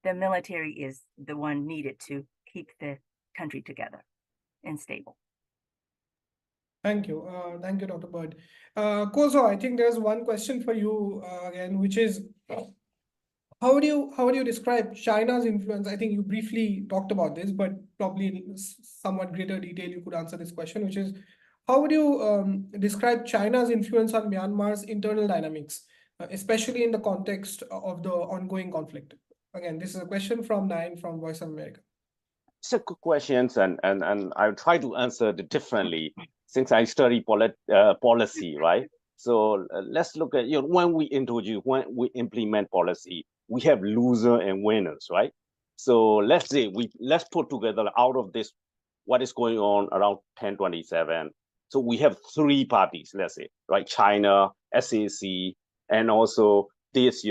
The military is the one needed to keep the country together and stable.
Thank you. Thank you, Dr. Bird. Kozo, I think there's one question for you again, which is, how would you describe China's influence? I think you briefly talked about this, but probably in somewhat greater detail you could answer this question, which is, how would you describe China's influence on Myanmar's internal dynamics, especially in the context of the ongoing conflict? Again, this is a question from Nayan from Voice of America.
It's a good question, and I'll try to answer it differently since I study policy, right? So let's look at, when we implement policy, we have losers and winners, right? So let's say let's put together out of this what is going on around 1027. So we have three parties, let's say, right? China, SAC, and also this,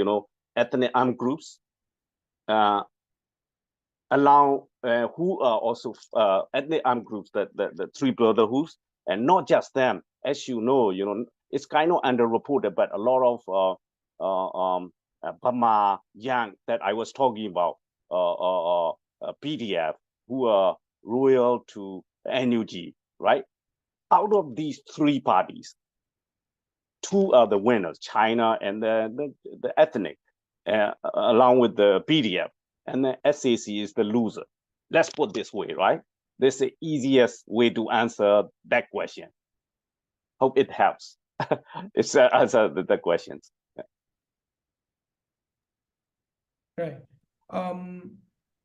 ethnic armed groups. along who are also ethnic armed groups, the three brotherhoods, and not just them. As you know, it's kind of underreported, but a lot of Burma young that I was talking about, PDF, who are loyal to NUG, right? Out of these three parties, two are the winners, China and the ethnic, along with the PDF, and the SAC is the loser. Let's put this way, right? This is the easiest way to answer that question. Hope it helps. It's answer the questions.
Right.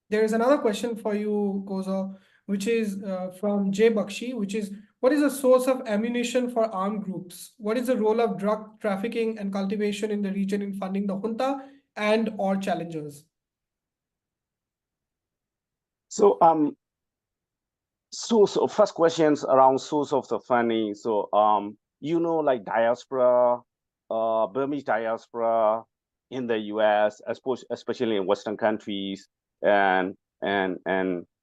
There is another question for you, Koza, which is from Jay Bakshi, which is, what is the source of ammunition for armed groups? What is the role of drug trafficking and cultivation in the region in funding the junta and or challengers?
So so first questions around source of the funding. So like diaspora, Burmese diaspora in the US, especially in Western countries, and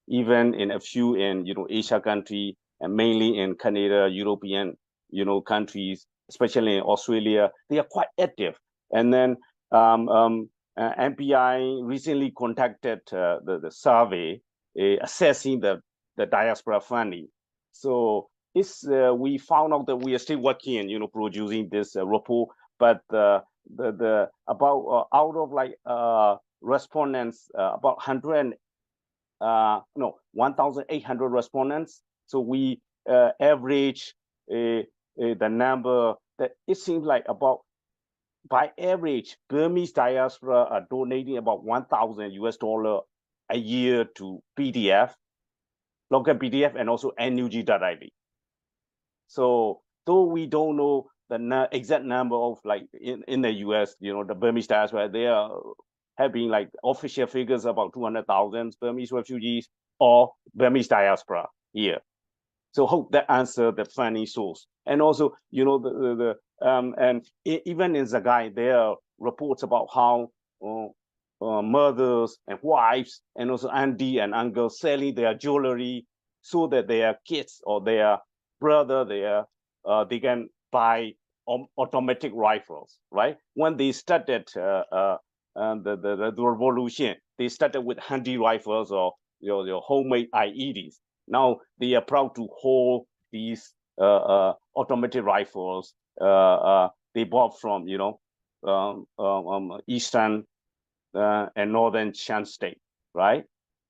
even in a few in Asia country, and mainly in Canada, European countries, especially in Australia, they are quite active. And then MPI recently conducted the survey assessing the diaspora funding. So it's we found out that we are still working and producing this report, but the about out of like respondents, about 1,800 respondents. So we average the number that it seems like about, by average, Burmese diaspora are donating about $1,000 a year to PDF, local PDF, and also NUG directly. So though we don't know the exact number of, like in the US, the Burmese diaspora, they are having like official figures about 200,000 Burmese refugees or Burmese diaspora here. So hope that answer the funding source. And also, and even in Zagai, there are reports about how mothers and wives and also auntie and uncle selling their jewelry so that their kids or their brother, they can buy automatic rifles, right? When they started the revolution, they started with handy rifles or your homemade IEDs. Now they are proud to hold these automatic rifles they bought from eastern and northern Shan state, right?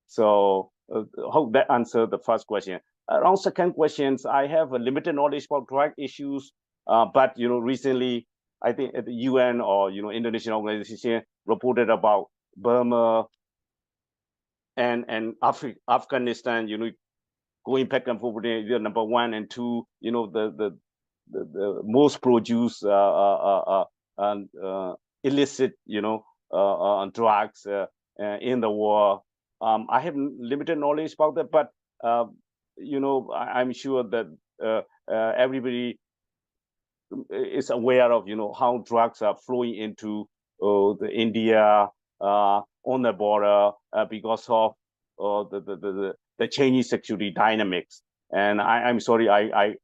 So hope that answered the first question. Around second questions, I have a limited knowledge about drug issues, but recently I think at the UN or Indonesian organization reported about Burma and Afghanistan, going back and forth, number one and two, the most produce illicit, drugs in the war. I have limited knowledge about that, but I'm sure that everybody is aware of how drugs are flowing into the India on the border because of the changing security dynamics. And I'm sorry, I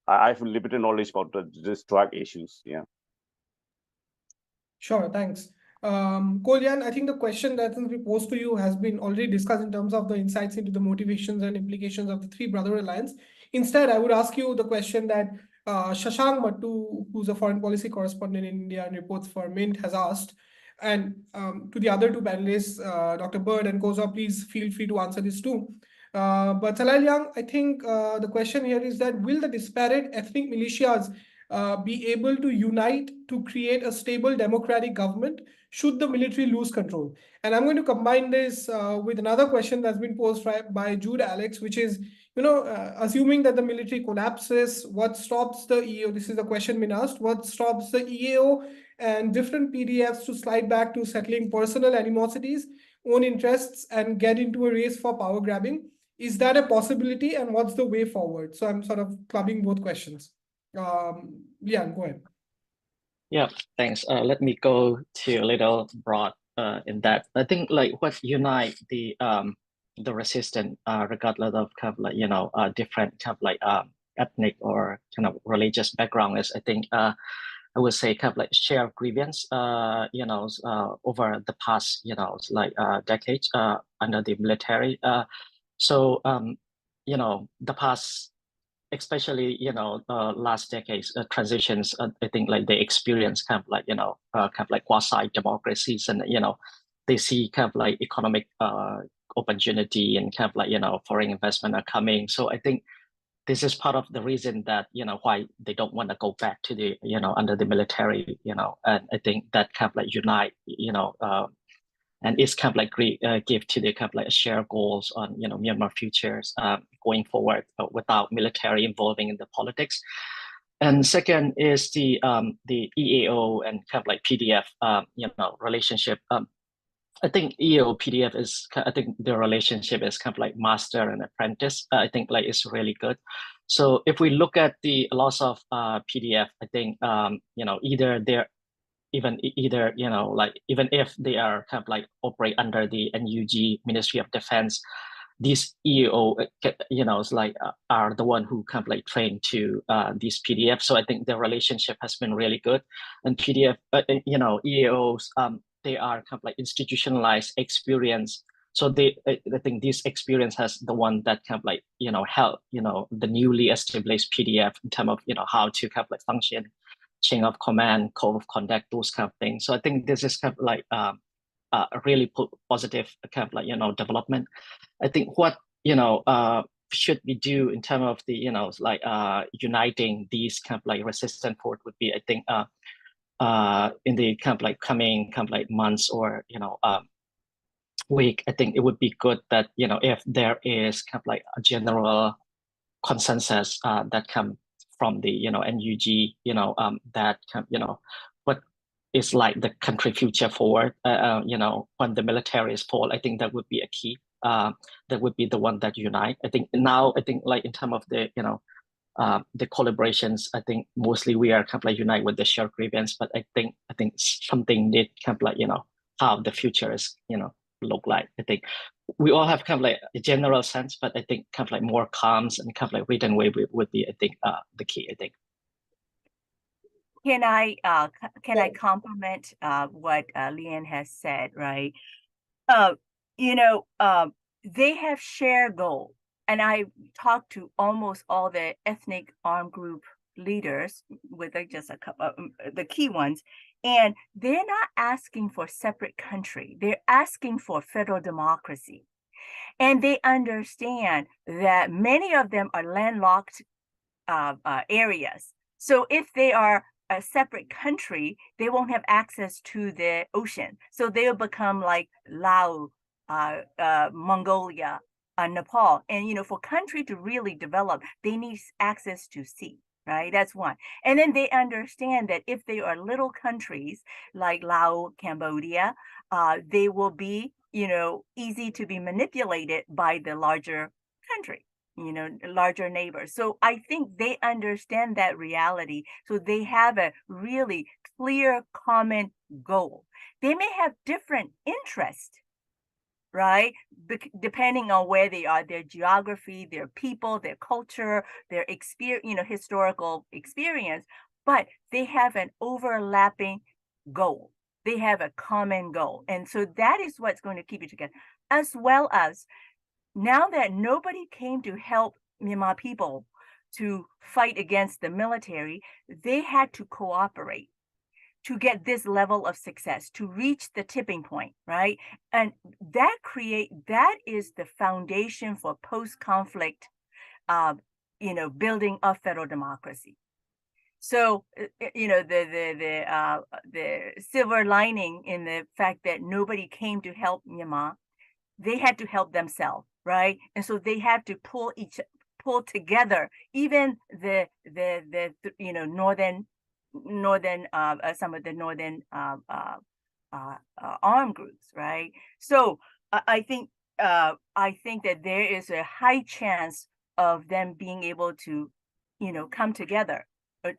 have limited knowledge about this drug issues. Yeah.
Sure, thanks. Kolyan, I think the question that we posed to you has been already discussed in terms of the insights into the motivations and implications of the Three Brother Alliance. Instead, I would ask you the question that Shashank Mattu, who's a foreign policy correspondent in India and reports for Mint, has asked. And to the other two panelists, Dr. Bird and Koza, please feel free to answer this too. But Talal Young, I think the question here is that will the disparate ethnic militias be able to unite to create a stable democratic government should the military lose control? And I'm going to combine this with another question that's been posed by Jude Alex, which is, assuming that the military collapses, what stops the EAO? This is the question been asked. What stops the EAO and different PDFs to slide back to settling personal animosities, own interests, and get into a race for power grabbing? Is that a possibility, and what's the way forward? So I'm sort of clubbing both questions. Yeah, go ahead.
Yeah, thanks. Let me go to a little broad in that. I think like what unite the resistant, regardless of kind of like different kind of like ethnic or kind of religious background, is I think I would say kind of like shared grievance over the past decades under the military. So the past, especially last decades transitions, I think like they experience kind of like kind of like quasi democracies, and they see kind of like economic opportunity and kind of like foreign investment are coming. So I think this is part of the reason that why they don't want to go back to the under the military, and I think that kind of like unite and it's kind of like give to the kind of like share goals on Myanmar futures going forward without military involving in the politics. And second is the EAO and kind of like PDF relationship. I think EAO PDF is, I think the relationship is kind of like master and apprentice. I think like it's really good. So if we look at the loss of PDF, I think either they're even if they are kind of like operate under the NUG Ministry of Defense, these EAO is like are the one who kind of like train to these PDF. So I think their relationship has been really good, and PDF EAOs they are kind of like institutionalized experience. So I think this experience has the one that kind of like help the newly established PDF in terms of how to kind of like function, chain of command, code of conduct, those kind of things. So I think this is kind of like a really positive kind of like development. I think what should we do in terms of the uniting these kind of like resistant force would be, I think in the kind of like coming kind of like months or week, I think it would be good that if there is kind of like a general consensus that come from the NUG that what is like the country future forward when the military is fall. I think that would be a key. That would be the one that unite. I think now, I think like in terms of the the collaborations, I think mostly we are kind of like unite with the shared grievance, but I think something need kind of like how the future is look like. I think we all have kind of like a general sense, but I think kind of like more calms and kind of like written way would be, I think, the key, I think.
Can I compliment what Leanne has said, right? They have shared goal, and I talked to almost all the ethnic armed group leaders with just a couple the key ones, and they're not asking for separate country. They're asking for federal democracy. And they understand that many of them are landlocked areas. So if they are a separate country, they won't have access to the ocean. So they'll become like Laos, Mongolia, Nepal. And, for country to really develop, they need access to sea. Right, that's one. And then they understand that if they are little countries like Laos, Cambodia, they will be, easy to be manipulated by the larger country, larger neighbors. So I think they understand that reality. So they have a really clear common goal. They may have different interests, right? Depending on where they are, their geography, their people, their culture, their experience, historical experience, but they have an overlapping goal. They have a common goal. And so that is what's going to keep it together, as well as now that nobody came to help Myanmar people to fight against the military, they had to cooperate to get this level of success, to reach the tipping point, right? And that is the foundation for post-conflict, building of federal democracy. So, the silver lining in the fact that nobody came to help Myanmar, they had to help themselves, right? And so they had to pull together, even the northern some of the northern armed groups, right? So I think that there is a high chance of them being able to, come together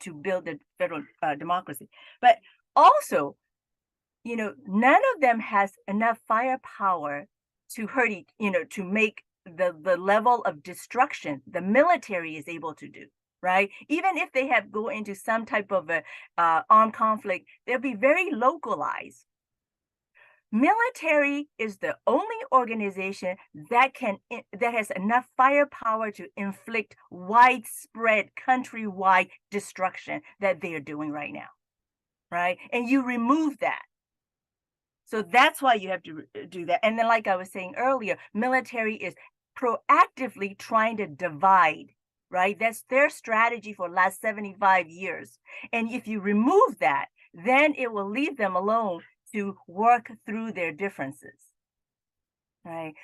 to build the federal democracy. But also, none of them has enough firepower to hurt to make the level of destruction the military is able to do, right? Even if they have go into some type of a armed conflict, they'll be very localized. Military is the only organization that has enough firepower to inflict widespread countrywide destruction that they are doing right now, right? And you remove that. So that's why you have to do that. And then, like I was saying earlier, military is proactively trying to divide, right? That's their strategy for the last 75 years. And if you remove that, then it will leave them alone to work through their differences, right?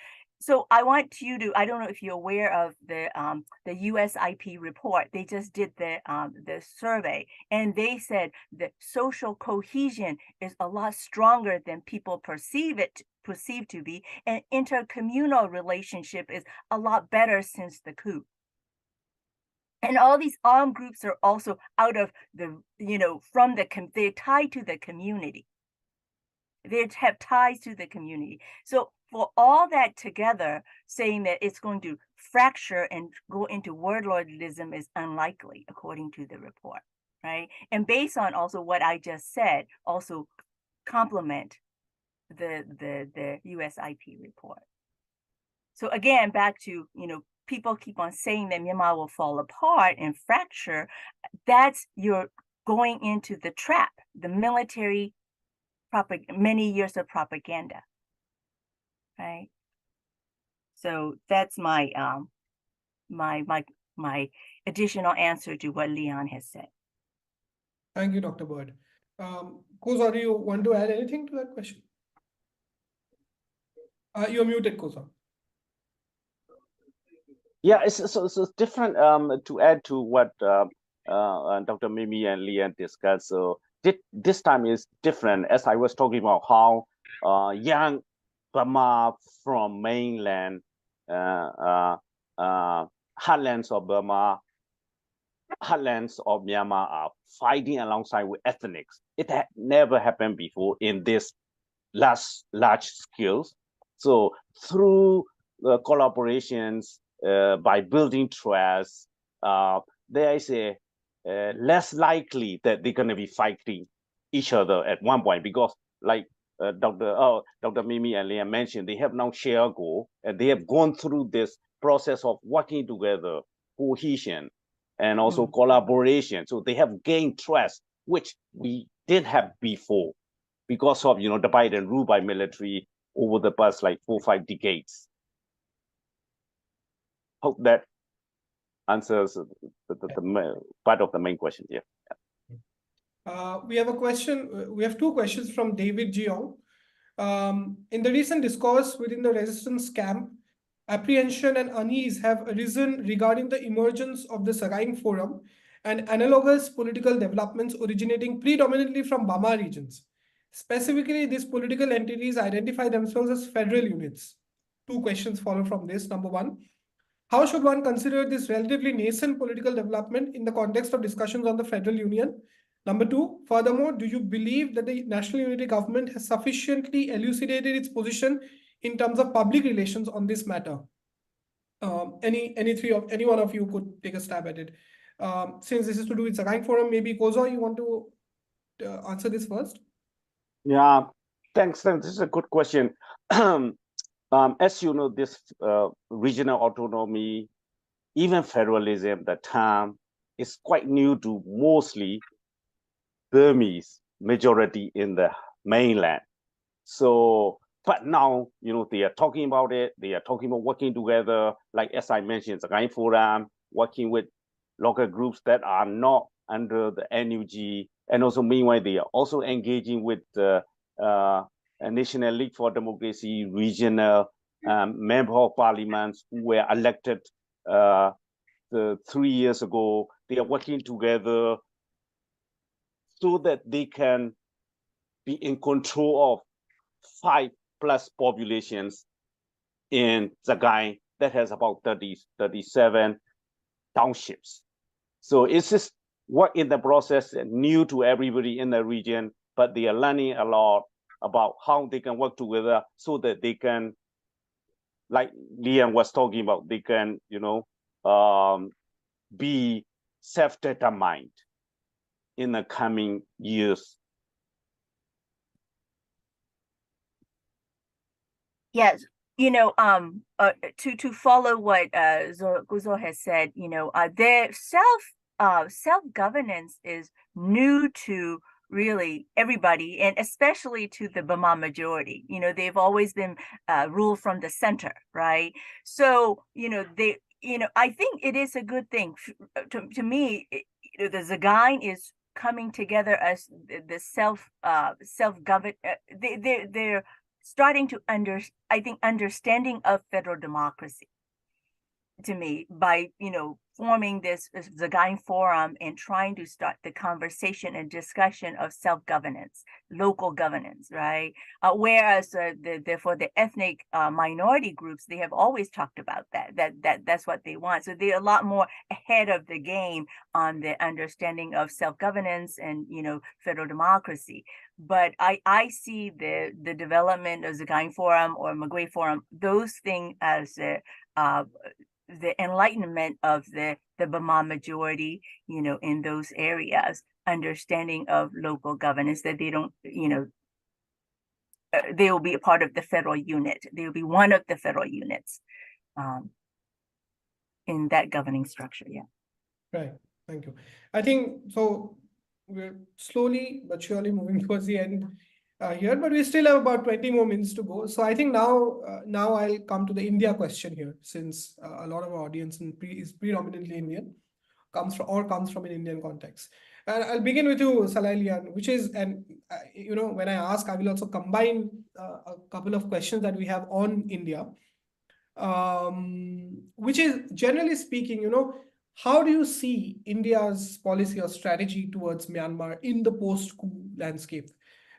So I want you to, I don't know if you're aware of the USIP report. They just did the survey, and they said that social cohesion is a lot stronger than people perceive to be, and intercommunal relationship is a lot better since the coup. And all these armed groups are also out of the, they're tied to the community. They have ties to the community. So for all that together, saying that it's going to fracture and go into warlordism is unlikely, according to the report, right? And based on also what I just said, also complement the USIP report. So again, back to, people keep on saying that Myanmar will fall apart and fracture. That's you're going into the trap, the military many years of propaganda, right? So that's my my additional answer to what Leon has said.
Thank you, Dr. Bird. Koza, do you want to add anything to that question? You're muted, Koza.
Yeah, it's different. To add to what Dr. Mimi and Leon discussed, so this time is different. As I was talking about how young Burma from mainland, heartlands of Burma, heartlands of Myanmar are fighting alongside with ethnics. It had never happened before in this large scales. So through collaborations, by building trust, there is a less likely that they're going to be fighting each other at one point, because like Dr. Mimi and Leah mentioned, they have now shared a goal, and they have gone through this process of working together, cohesion, and also collaboration. So they have gained trust, which we didn't have before, because of the divide and rule by military over the past like 4 or 5 decades. Hope that answers the part of the main question. Yeah.
We have a question. We have 2 questions from David Jiong. In the recent discourse within the resistance camp, apprehension and unease have arisen regarding the emergence of the Sagaing Forum and analogous political developments originating predominantly from Bama regions. Specifically, these political entities identify themselves as federal units. 2 questions follow from this. Number 1, how should one consider this relatively nascent political development in the context of discussions on the federal union? Number 2, furthermore, do you believe that the National Unity Government has sufficiently elucidated its position in terms of public relations on this matter? Any one of you could take a stab at it. Since this is to do with Sagaing Forum, maybe Koza, you want to answer this first?
Yeah, thanks. This is a good question. As you know, this regional autonomy, even federalism, the term is quite new to mostly Burmese majority in the mainland. So, but now, they are talking about it. They are talking about working together, like as I mentioned, the Sagaing Forum, working with local groups that are not under the NUG. And also, meanwhile, they are also engaging with the National League for Democracy regional member of parliaments who were elected 3 years ago. They are working together so that they can be in control of 5+ populations in Sagaing that has about 37 townships. So it's just work in the process, new to everybody in the region, but they are learning a lot about how they can work together so that they can, like Liam was talking about, they can, be self-determined in the coming years.
Yes, to follow what Guzo has said, their self-governance is new to really everybody, and especially to the Burma majority. They've always been ruled from the center, right? So, I think it is a good thing. To me, the Zagain is coming together as the self-govern. They're starting to understanding of federal democracy to me by forming this Zagain Forum and trying to start the conversation and discussion of self-governance, local governance, right? Whereas for the ethnic minority groups, they have always talked about that's what they want. So they're a lot more ahead of the game on the understanding of self-governance and federal democracy. But I see the development of Zagain Forum or Magway Forum, those things as the enlightenment of the Burma majority, in those areas, understanding of local governance, that they don't, they will be a part of the federal unit. They will be one of the federal units in that governing structure. Yeah.
Right. Thank you. I think so. We're slowly but surely moving towards the end here, but we still have about 20 more minutes to go. So I think now I'll come to the India question here, since a lot of our audience is predominantly Indian, comes from an Indian context. And I'll begin with you, Salai Lian, which is, and when I ask, I will also combine a couple of questions that we have on India, which is, generally speaking, how do you see India's policy or strategy towards Myanmar in the post-coup landscape?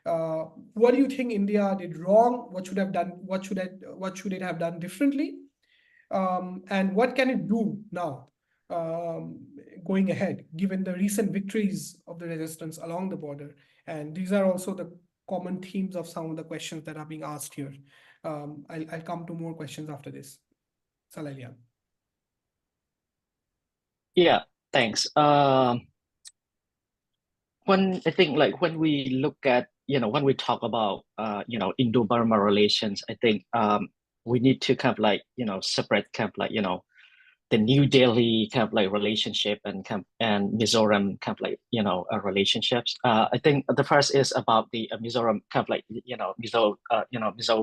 What do you think India did wrong? What should have done? What should it have done differently? And what can it do now, going ahead, given the recent victories of the resistance along the border? And these are also the common themes of some of the questions that are being asked here. I'll come to more questions after this. Salai Lian.
Yeah, thanks. When I think when we look at, when we talk about, Indo-Burma relations, I think we need to separate the New Delhi relationship and Mizoram relationships. I think the first is about the Mizoram Mizo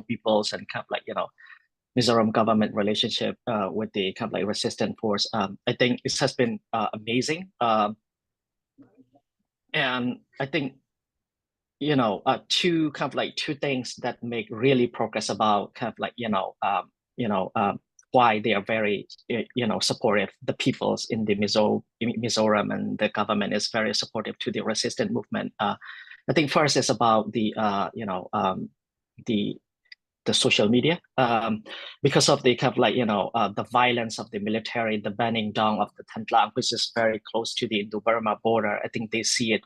peoples and Mizoram government relationship with the resistant force. I think it has been amazing. And I think two things that make really progress about why they are very supportive. The peoples in the Mizoram and the government is very supportive to the resistant movement. I think first is about the social media, because of the the violence of the military, the burning down of the Tantlang, which is very close to the Indo-Burma border. I think they see it,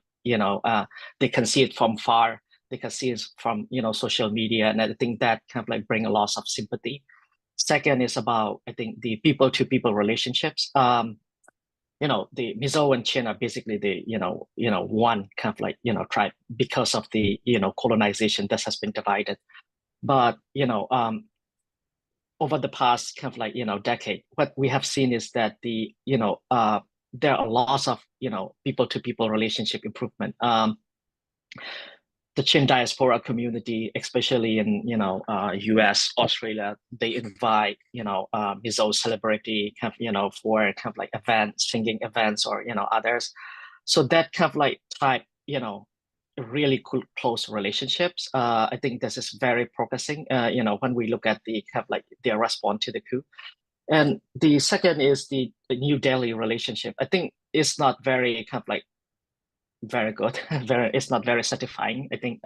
they can see it from far. They can see it from social media, and I think that bring a loss of sympathy. Second is about, I think, the people-to-people relationships. The Mizo and Chin are basically the one tribe because of the colonization that has been divided. But over the past decade, what we have seen is that there are lots of people-to-people relationship improvement. The Chin diaspora community, especially in US, Australia, they invite Mizo celebrity for events, singing events, or others. So that type really close relationships. I think this is very progressing. When we look at the their response to the coup. And the second is the New Delhi relationship. I think it's not very very good. It's not very satisfying, I think.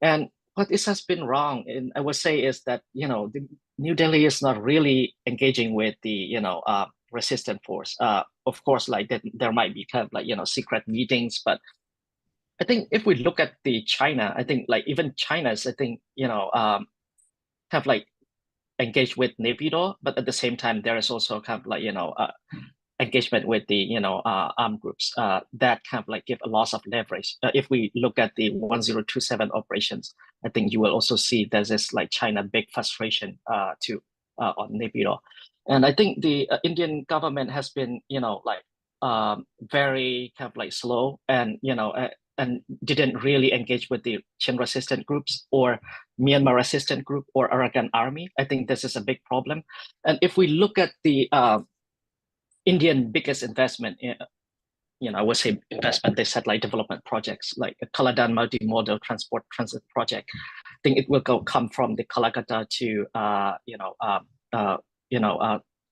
And what this has been wrong, and I would say, is that the New Delhi is not really engaging with the resistant force. Of course, there might be secret meetings, but I think if we look at the China, I think like even China's, I think, have like engaged with Naypyidaw, but at the same time, there is also kind of like, engagement with the, armed groups that kind of like give a lot of leverage. If we look at the 1027 operations, I think you will also see there's this like China big frustration on Naypyidaw. And I think the Indian government has been, very kind of like slow and didn't really engage with the Chin resistant groups or Myanmar resistant group or Arakan army. I think this is a big problem. And if we look at the Indian biggest investment, I would say investment, they said like development projects, like a Kaladan multimodal transit project. I think it will come from the Kolkata to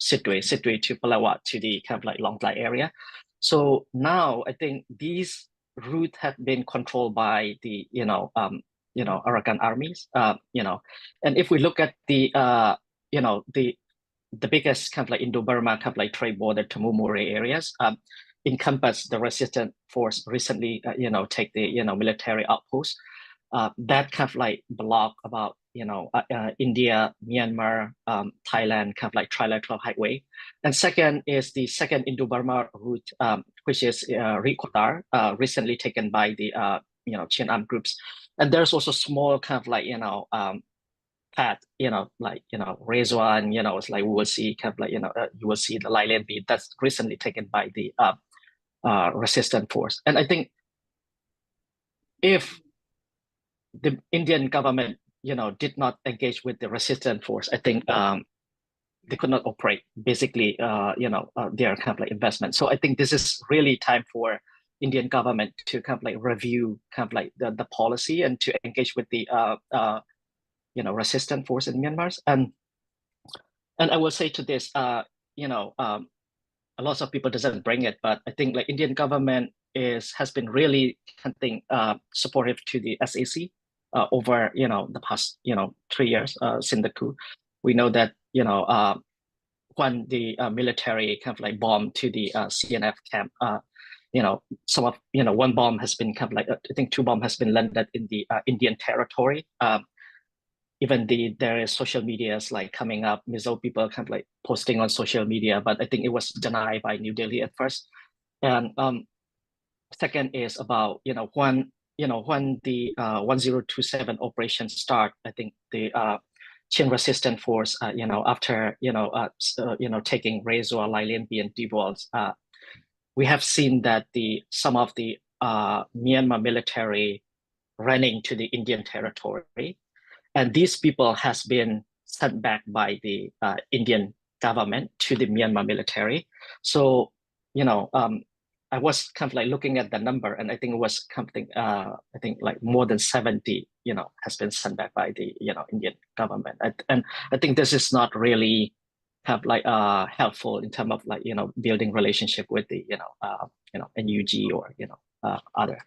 Sidway to Palawat to the kind of like Longlai area. So now I think these routes have been controlled by the Arakan armies. And if we look at the the biggest kind of like Indo-Burma kind of like trade border Tamumure areas encompass the resistant force recently, take the, military outpost that kind of like block about, India, Myanmar, Thailand, kind of like trilateral highway. And second is the second Indo-Burma route, which is Rikotar, recently taken by the, Chin armed groups. And there's also small kind of like, path, Rezwa, and it's like we will see kind of like you will see the Lailan beat that's recently taken by the resistant force. And I think if the Indian government did not engage with the resistant force, I think they could not operate basically their kind of like investment. So I think this is really time for Indian government to kind of like review kind of like the policy and to engage with the resistant force in Myanmar. And I will say to this, a lot of people doesn't bring it, but I think like Indian government has been really, I think, supportive to the SAC over the past 3 years since the coup. We know that when the military kind of like bombed to the CNF camp, some of one bomb has been kind of like I think 2 bombs has been landed in the Indian territory. Even there is social medias like coming up, Mizo people kind of like posting on social media, but I think it was denied by New Delhi at first. And second is about when the 1027 operations start, I think the Chin resistant force after taking Rezwa, Lailanbi, and Dibwals, we have seen that some of the Myanmar military running to the Indian territory. And these people has been sent back by the Indian government to the Myanmar military. So, I was kind of like looking at the number, and I think it was something, I think like more than 70, has been sent back by the, Indian government. And I think this is not really kind of like helpful in terms of like, building relationship with the, NUG or, other.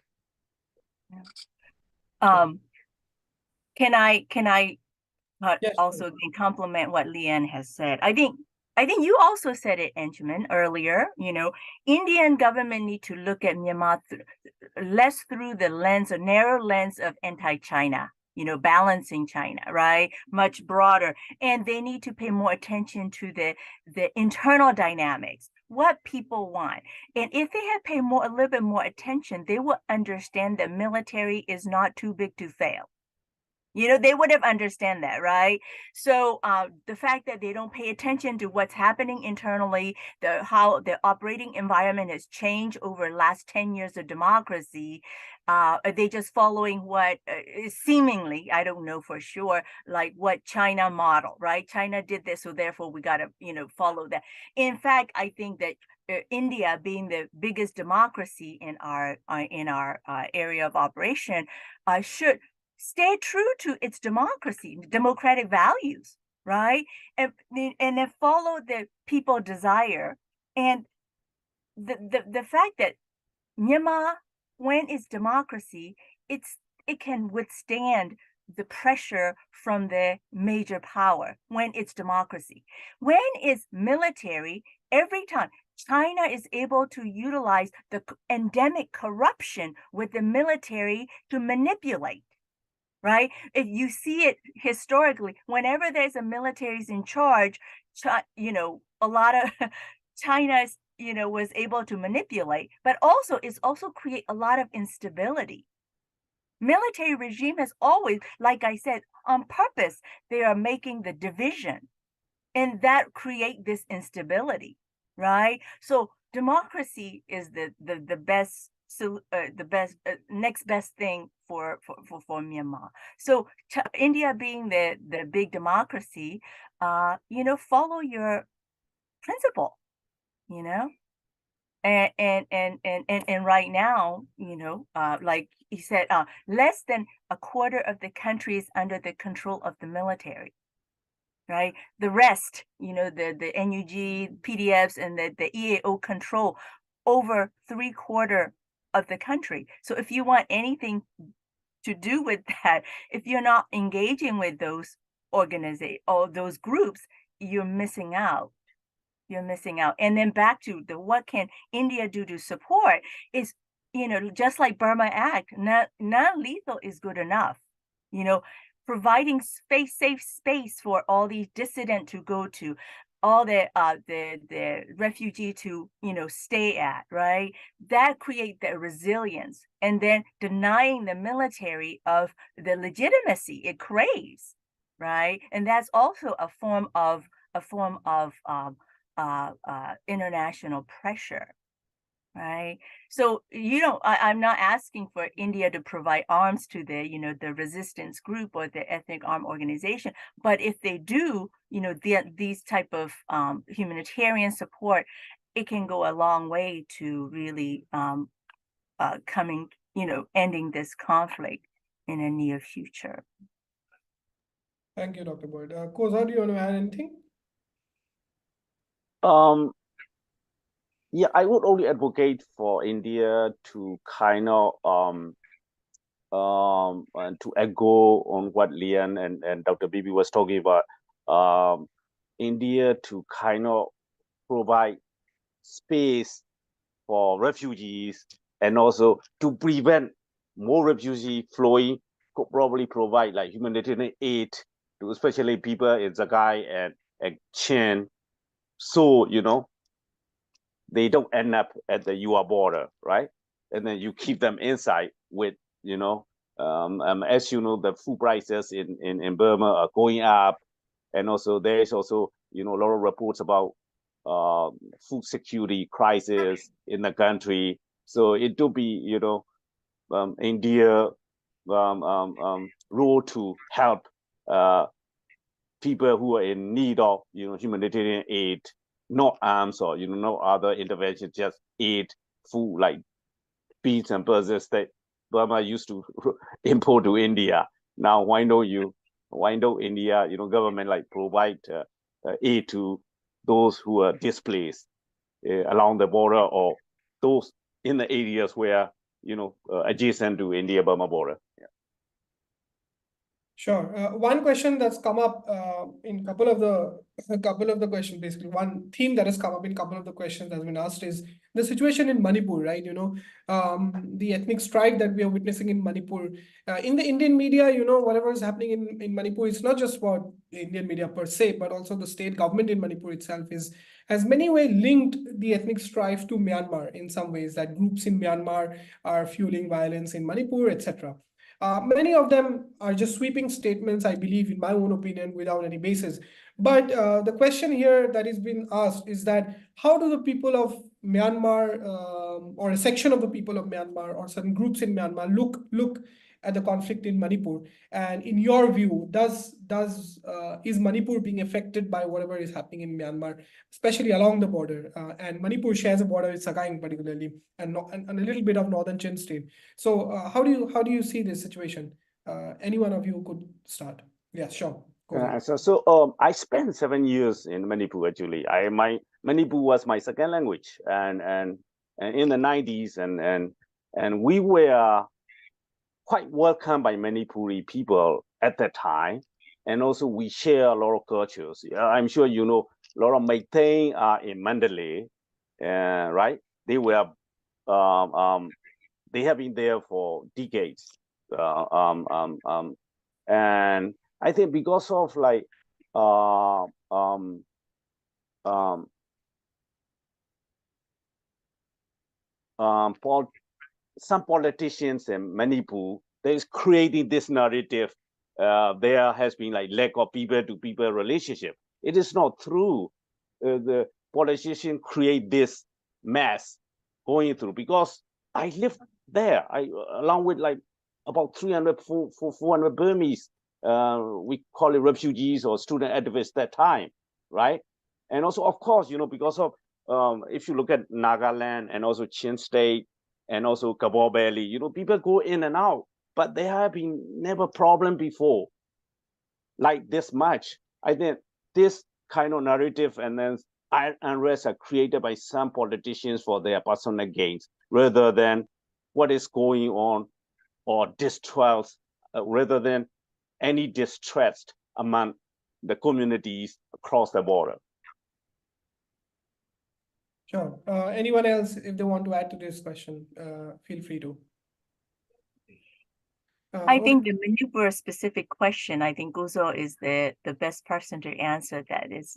Can I
Yes,
also compliment what Leanne has said? I think you also said it, Benjamin, earlier. Indian government need to look at Myanmar less through the narrow lens of anti-China, balancing China, right? Much broader. And they need to pay more attention to the internal dynamics, what people want. And if they had paid a little bit more attention, they will understand that military is not too big to fail. They would have understand that, right? So the fact that they don't pay attention to what's happening internally, how the operating environment has changed over the last 10 years of democracy, they just following what is seemingly, I don't know for sure, like what China model, right? China did this, so therefore we got to, follow that. In fact, I think that India, being the biggest democracy in our area of operation, should stay true to its democratic values, right? And then follow the people desire. And the fact that Myanmar, when it's democracy, it can withstand the pressure from the major power when it's democracy. When it's military, every time China is able to utilize the endemic corruption with the military to manipulate, right? If you see it historically, whenever there's a military's in charge, a lot of China's, was able to manipulate, but also it's also create a lot of instability. Military regime has always, like I said, on purpose, they are making the division, and that create this instability, right? So democracy is the best, the best next best thing for Myanmar. So India being the big democracy, follow your principle, you know. And right now, like he said, less than a quarter of the country is under the control of the military, right? The rest, the NUG, PDFs, and the EAO control over 3/4 of the country. So if you want anything to do with that, if you're not engaging with those organizations or those groups, you're missing out. You're missing out. And then back to the what can India do to support is, just like Burma Act, non-lethal is good enough. Providing safe space for all these dissidents to go to, all the refugee to stay at, right? That create the resilience, and then denying the military of the legitimacy it craves, right? And that's also a form of international pressure, right? So I'm not asking for India to provide arms to the resistance group or the ethnic armed organization, but if they do, these type of humanitarian support, it can go a long way to really ending this conflict in a near future.
Thank you, Dr. Boyd. Koza, do you want to add anything?
Yeah, I would only advocate for India to kind of and to echo on what Lian and Dr. Bibi was talking about. India to kind of provide space for refugees, and also to prevent more refugee flowing, could probably provide like humanitarian aid to especially people in Zagai and Chen, so they don't end up at the UR border, right? And then you keep them inside with, as you know, the food prices in Burma are going up. And also there is also, a lot of reports about food security crisis in the country. So it will be, India role to help people who are in need of, humanitarian aid, not arms or no other intervention, just aid, food like beets and pulses that Burma used to import to India. Now why don't India, government like provide aid to those who are displaced along the border, or those in the areas where adjacent to India-Burma border. Yeah.
Sure. One question that's come up in a couple of the questions, basically one theme that has come up in a couple of the questions that's been asked is the situation in Manipur, right? The ethnic strife that we are witnessing in Manipur. In the Indian media, whatever is happening in Manipur, it's not just about the Indian media per se, but also the state government in Manipur itself has many ways linked the ethnic strife to Myanmar in some ways, that groups in Myanmar are fueling violence in Manipur, etc. Many of them are just sweeping statements, I believe, in my own opinion, without any basis. But the question here that is being asked is that how do the people of Myanmar, or a section of the people of Myanmar, or certain groups in Myanmar look at the conflict in Manipur? And in your view, is Manipur being affected by whatever is happening in Myanmar, especially along the border? And Manipur shares a border with Sagaing particularly, and a little bit of northern Chin state. So how do you see this situation? Any one of you could start. Yeah, sure. Go ahead.
I spent 7 years in Manipur actually. Manipur was my second language, and in the 90s, and we were quite welcomed by Manipuri people at that time, and also we share a lot of cultures. I'm sure a lot of Meitei are in Mandalay, right? They have been there for decades, and I think because of like some politicians in Manipur, they're creating this narrative. There has been like lack of people-to-people relationship. It is not true. The politicians create this mess going through because I live there. Along with like about 300, 400 Burmese, we call it refugees or student activists that time, right? And also, of course, because of if you look at Nagaland and also Chin State and also Kabul Valley, people go in and out, but there have been never problem before like this much. I think this kind of narrative and then unrest are created by some politicians for their personal gains rather than what is going on or distrust, rather than any distrust among the communities across the border.
Sure. Anyone else, if they want to add to this question, feel free to.
I think the Manipur specific question, I think Guzo is the best person to answer that, is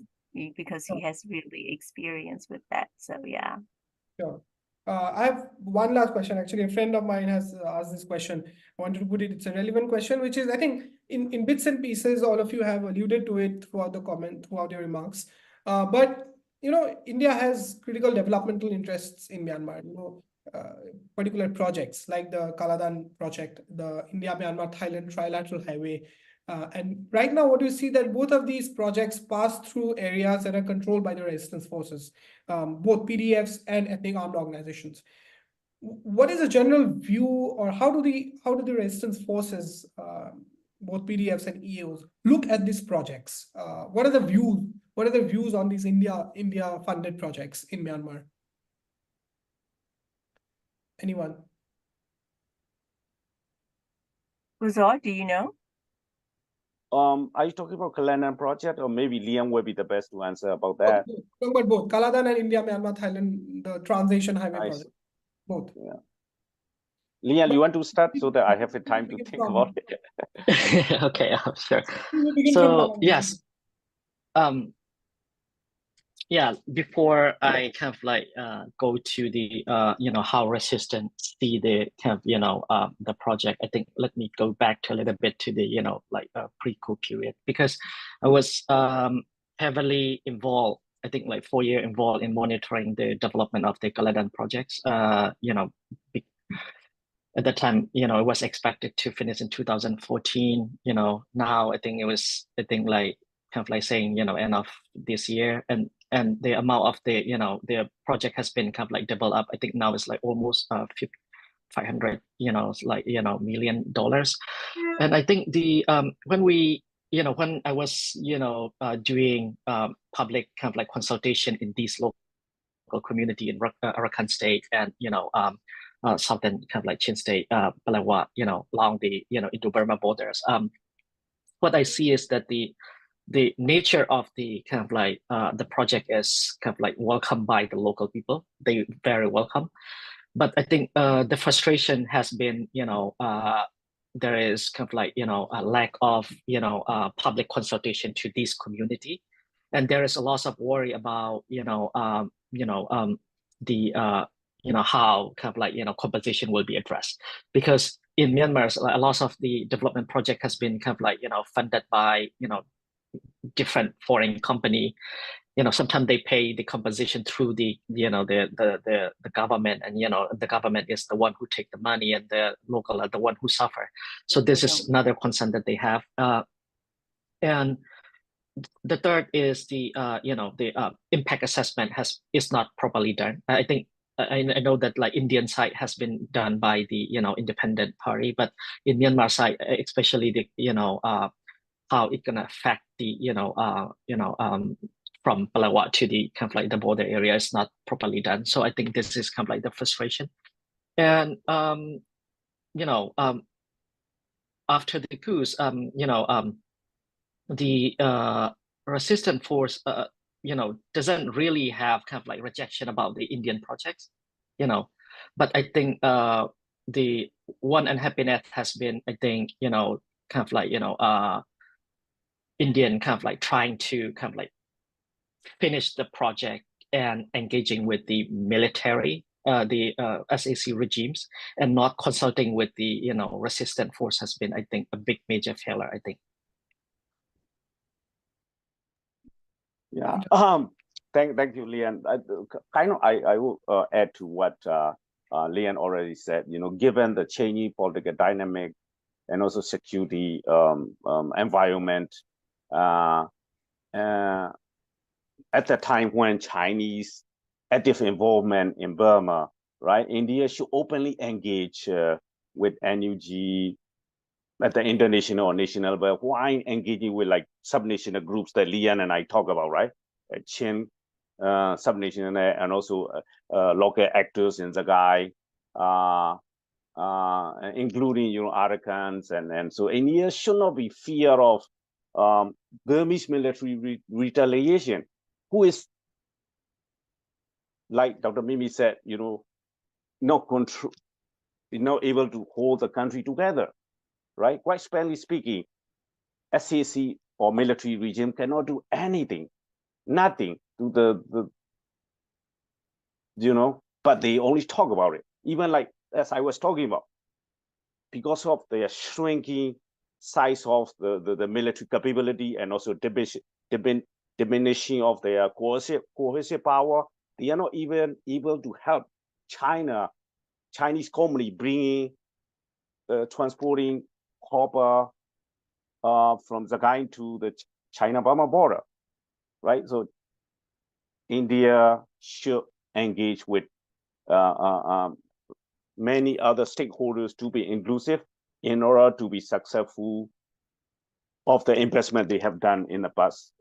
because he has really experience with that. So yeah.
Sure. I have one last question. Actually, a friend of mine has asked this question. I wanted to put it. It's a relevant question, which is, I think, in bits and pieces, all of you have alluded to it throughout your remarks. But India has critical developmental interests in Myanmar. Particular projects like the Kaladan project, the India-Myanmar-Thailand trilateral highway. And right now, what you see that both of these projects pass through areas that are controlled by the resistance forces, both PDFs and ethnic armed organizations. What is the general view, or how do the resistance forces, both PDFs and EOs, look at these projects? What are the views on these India funded projects in Myanmar? Anyone?
Guzo, do you know?
Are you talking about Kaladan project, or maybe Liam will be the best to answer about that?
Talking about both Kaladan and India, Myanmar, Thailand, the transition highway project. Both.
Yeah. Liam, you want to start so that I have the time to think about it?
Okay, sure. So yes, yeah, before I kind of like go to the how resistant see the kind of the project, I think let me go back to a little bit to the pre-coup period, because I was heavily involved, I think like 4 years involved in monitoring the development of the Kaladan projects. At that time, it was expected to finish in 2014. Now I think like kind of like saying end of this year, and the amount of the project has been kind of like developed. I think now it's like almost $500 million. And I think the when I was doing public kind of like consultation in these local community in Arakan State and southern kind of like Chin State, Palawa, along the Indo-Burma borders. What I see is that the nature of the kind of like the project is kind of like welcomed by the local people. They very welcome, but I think the frustration has been there is kind of like a lack of public consultation to this community, and there is a lot of worry about the how kind of like compensation will be addressed, because in Myanmar a lot of the development project has been kind of like funded by different foreign company. Sometimes they pay the compensation through the the government, and the government is the one who take the money, and the local are the one who suffer. So this is another concern that they have. And the third is the impact assessment is not properly done. I think I know that like Indian side has been done by the independent party, but in Myanmar side, especially the how it gonna affect the from Palawa to the kind of like the border area is not properly done. So I think this is kind of like the frustration. And after the coups, the resistance force doesn't really have kind of like rejection about the Indian projects, but I think the one unhappiness has been, I think, kind of like, Indian kind of like trying to kind of like finish the project and engaging with the military, the SAC regimes, and not consulting with the resistant force has been, I think, a big major failure, I think.
Yeah. Thank you, Lian. I will add to what Lian already said. Given the changing political dynamic and also security environment, at the time when Chinese active involvement in Burma, right? India should openly engage with NUG at the international or national level. Why engaging with like subnational groups that Lian and I talk about, right? Chin subnational and also local actors in Zagai, including Arakans, and so India should not be fear of Burmese military retaliation, who is, like Dr. Mimi said, not able to hold the country together, right? Quite frankly speaking, SAC or military regime cannot do anything, nothing to but they only talk about it. Even like, as I was talking about, because of their shrinking size of the military capability and also diminishing of their coercive power, they are not even able to help Chinese company bringing, transporting copper from Zagain to the China-Burma border, right? So India should engage with many other stakeholders to be inclusive in order to be successful of the investment they have done in the past,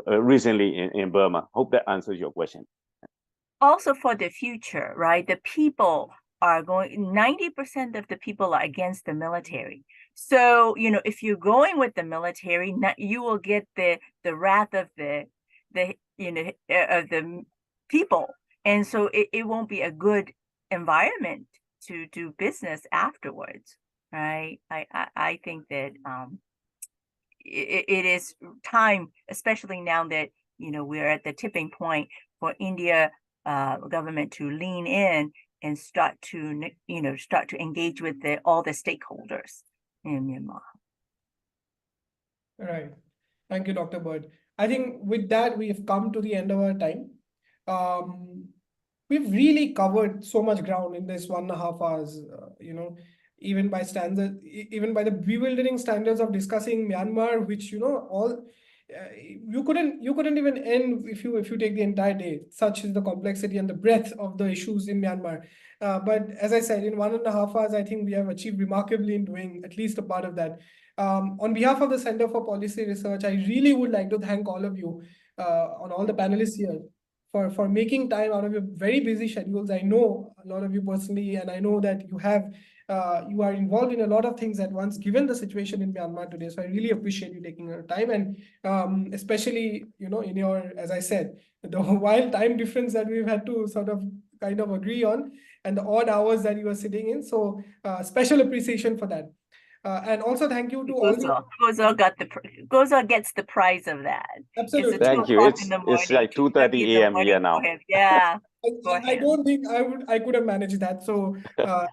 recently in Burma. Hope that answers your question.
Also for the future, right? The people are 90% of the people are against the military. So, if you're going with the military, you will get the wrath of the people. And so it won't be a good environment to do business afterwards, right? I think that it is time, especially now that we're at the tipping point, for India government to lean in and start to engage with all the stakeholders in Myanmar.
Right. Thank you, Dr. Bird. I think with that, we have come to the end of our time. We've really covered so much ground in this 1.5 hours, even by the bewildering standards of discussing Myanmar, which, all you couldn't even end if you take the entire day. Such is the complexity and the breadth of the issues in Myanmar. But as I said, in 1.5 hours, I think we have achieved remarkably in doing at least a part of that. On behalf of the Center for Policy Research, I really would like to thank all of you, on all the panelists here, for making time out of your very busy schedules. I know a lot of you personally, and I know that you are involved in a lot of things at once, given the situation in Myanmar today. So I really appreciate you taking your time, and especially, in your, as I said, the wild time difference that we've had to sort of kind of agree on, and the odd hours that you are sitting in. So special appreciation for that. And also thank you to all the...
Gozal gets the prize of that.
Absolutely.
Thank you. It's like 2:30 a.m. here now.
Yeah.
I don't think I could have managed that. So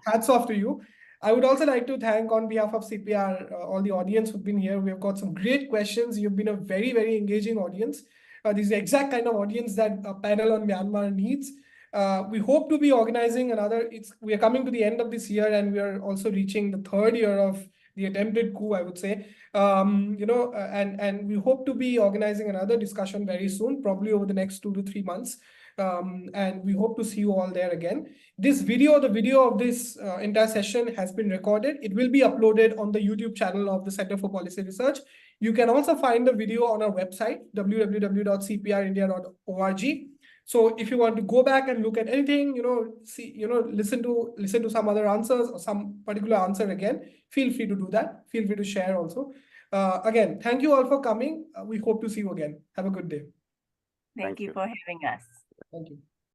hats off to you. I would also like to thank, on behalf of CPR, all the audience who've been here. We've got some great questions. You've been a very, very engaging audience. This is the exact kind of audience that a panel on Myanmar needs. We hope to be organizing another. We are coming to the end of this year, and we are also reaching the 3rd year of the attempted coup, I would say. And we hope to be organizing another discussion very soon, probably over the next 2 to 3 months. And we hope to see you all there again. The video of this entire session has been recorded. It will be uploaded on the YouTube channel of the Center for Policy Research. You can also find the video on our website, www.cprindia.org. So if you want to go back and look at anything, listen to some other answers or some particular answer again, feel free to do that. Feel free to share also. Again, thank you all for coming. We hope to see you again. Have a good day.
Thank you
you.
for having us.
Thank you.